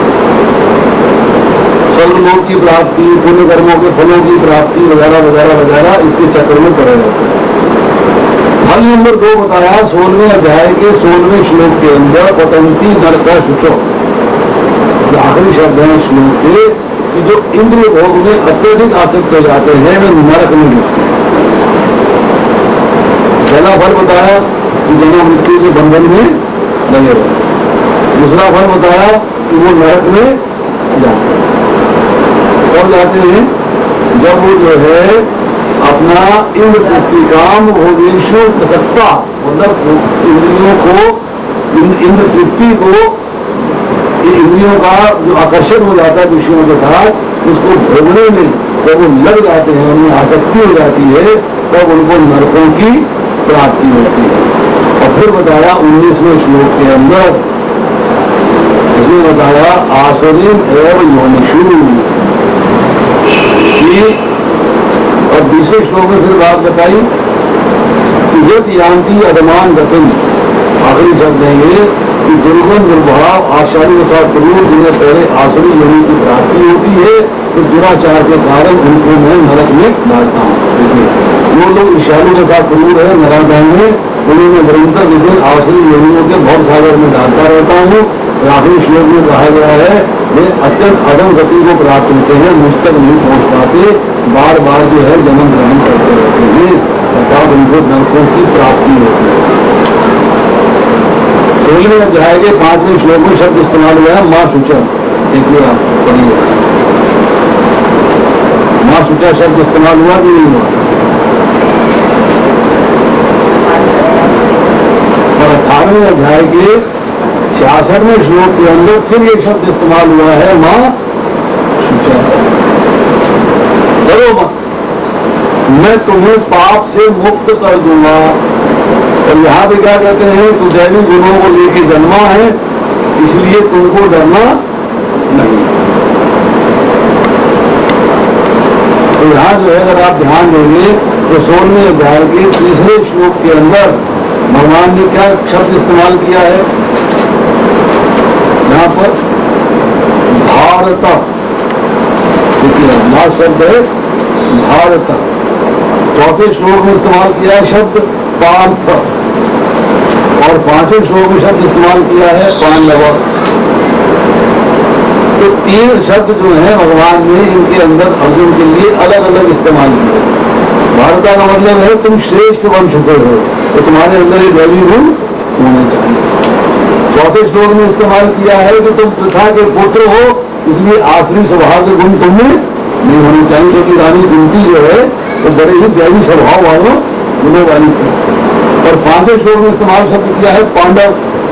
स्वर्गलोक की प्राप्ति, पुण्य कर्मों के फलों की प्राप्ति वगैरह वगैरह वगैरह इसके चक्कर में पड़े रहते हैं। फल नंबर 2 बताया 16वें अध्याय के 16वें श्लोक के अंदर, पतंती नरक शुचो, जो आखिरी शब्द है श्लोक के, कि जो इंद्रिय भोग में अत्यधिक आसक्त हो जाते हैं वे नरक में गिरते हैं। पहला फल बताया कि जन्म मृत्यु के बंधन में लगे रहते। दूसरा फल बताया कि वो नरक में जाते हैं। और जाते हैं जब वो जो है अपना इंद्र तृप्ति काम भोगेशु प्रसक्ता, मतलब इंद्रियों को, इंद्र तृप्ति को इंद्रियों का जो आकर्षण हो जाता है विषयों के साथ, उसको भोगने में जब वो लग जाते हैं, उनमें आसक्ति हो जाती है, तब उनको नरकों की प्राप्ति होती है। और फिर बताया 19वें श्लोक के अंदर, इसमें बताया आसुरीन एवं योनिषु की। और 20वें श्लोक में फिर बात बताई कि यद यान्ति अधमान गतिम, आखिरी शब्द है ये कि दुर्गुण दुर्भाव आशारी के साथ क्रूर, जिन्हें पहले आसुरी योनि की प्राप्ति होती है, तो दुराचार के कारण उनको मैं नरक में डालता हूँ। देखिए, जो लोग ईशानु के साथ क्रूर है नराधम में, उन्हें मैं निरंतर विभिन्न आसुरी योनियों के भव सागर में डालता रहता हूँ। आखिरी श्लोक में कहा गया है वे अत्यंत अधम गति को प्राप्त होते हैं, मुझ तक नहीं पहुँच पाते, बार बार जो है जन्म ग्रहण करते रहते हैं, अर्थात उनको नरकों की प्राप्ति होती है। 16वें अध्याय के 5वें श्लोक में शब्द इस्तेमाल हुआ है मां शुचा। देखिए आप पढ़िए, मां शुचा शब्द इस्तेमाल हुआ कि नहीं हुआ? और 18वें अध्याय के 66वें श्लोक के अंदर फिर ये शब्द इस्तेमाल हुआ है मां शुचा। डरो मत, मैं तुम्हें पाप से मुक्त कर दूंगा। और यहां भी क्या कहते हैं, तो दैवी गुणों को लेकर जन्मा है, इसलिए तुमको डरना नहीं। तो यहां जो है अगर आप ध्यान देंगे तो 16वें अध्याय के 3वें श्लोक के अंदर भगवान ने क्या शब्द इस्तेमाल किया है? यहां पर भारत, देखिए लास्ट शब्द है भारत। 4वें श्लोक में इस्तेमाल किया है शब्द पार्थ, और 5वें श्लोक में शब्द इस्तेमाल किया है पांडव। तो 3 शब्द जो है भगवान ने इनके अंदर अर्जुन के लिए अलग अलग इस्तेमाल किए। भारत का मतलब है तुम श्रेष्ठ वंश से हो, तो तुम्हारे अंदर ये दैवी गुण होना चाहिए। 4वें श्लोक में इस्तेमाल किया है कि तुम पृथा के पुत्र हो, इसलिए आसुरी स्वभाव के गुण तुम्हें नहीं होने चाहिए, क्योंकि रानी कुंती जो है तो बड़े ही दैवी स्वभाव वालों गुणों वाली थी। और 5वें श्लोक में इस्तेमाल शब्द किया है पांडव।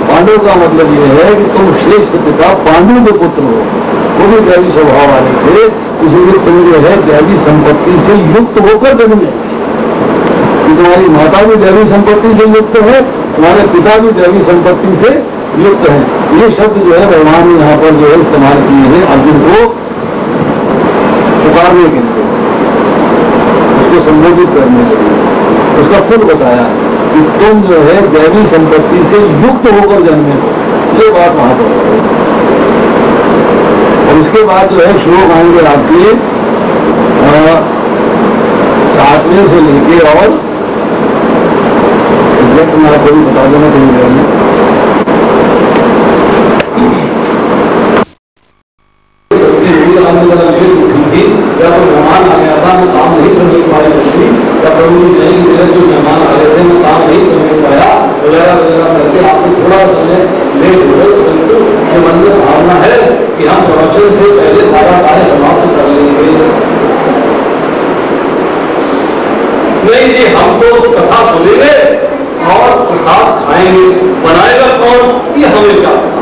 पांडव का मतलब यह है कि तुम श्रेष्ठ पिता पांडु के पुत्र हो, वो भी दैवी स्वभाव वाले थे, इसलिए तुम जो है दैवी संपत्ति से युक्त होकर जन्मे। तुम्हारी माता भी दैवी संपत्ति से युक्त है, तुम्हारे पिता भी दैवी संपत्ति से युक्त है। ये शब्द जो है भगवान ने यहाँ पर जो है इस्तेमाल किए हैं अर्जुन को पुकारने के लिए, उसको संबोधित करने के लिए। उसका खुद बताया कि तुम जो है दैवी संपत्ति से युक्त होकर जन्मे हो, ये बात वहां पर। और इसके बाद जो है श्लोक आएंगे आपके 7वें से लेके, और एग्जैक्ट मैं आपको भी बता देना कहीं देर में। या तो मेहमान आ गया था, मैं काम नहीं समझ पाई थी, या प्रभु नहीं मेरे जो मेहमान आ गए थे मैं काम नहीं समझ पाया वगैरह वगैरह करके आपको थोड़ा समय लेट हो गए। परंतु ये मन में भावना है कि हम प्रवचन से पहले सारा कार्य समाप्त कर लेंगे। नहीं जी, हम तो कथा सुनेंगे और प्रसाद खाएंगे, बनाएगा कौन ये हमें क्या पता,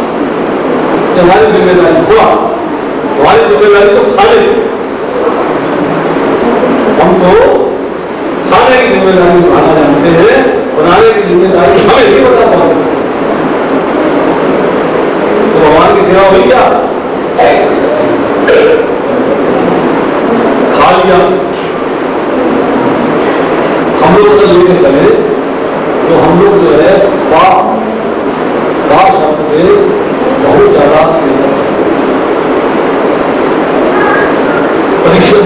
हमारी जिम्मेदारी थोड़ा, हमारी जिम्मेदारी तो खाने, हम तो खाने की जिम्मेदारी उठाना जानते हैं, बनाने की जिम्मेदारी हमें नहीं बता पाते। तो भगवान की सेवा हुई क्या? खा लिया। हम लोग अगर लेके चले तो हम लोग जो है पाप शब्द में बहुत ज्यादा परिश्रम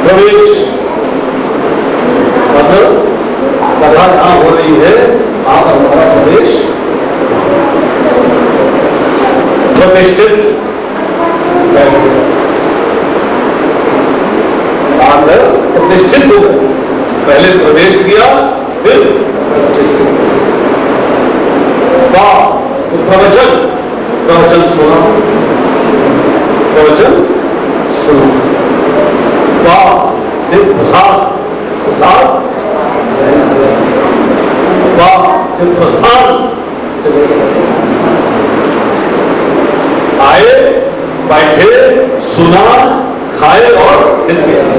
प्रवेश मतलब कथा जहां हो रही है आप हमारा प्रवेश प्रतिष्ठित प्रतिष्ठित हो गए। पहले प्रवेश किया फिर प्रतिष्ठित। तो प्रवचन सुना, प्रवचन सुना। से प्रसाद वाह सिर्फ प्रस्थान आए, बैठे, सुना, खाए और खिस गया।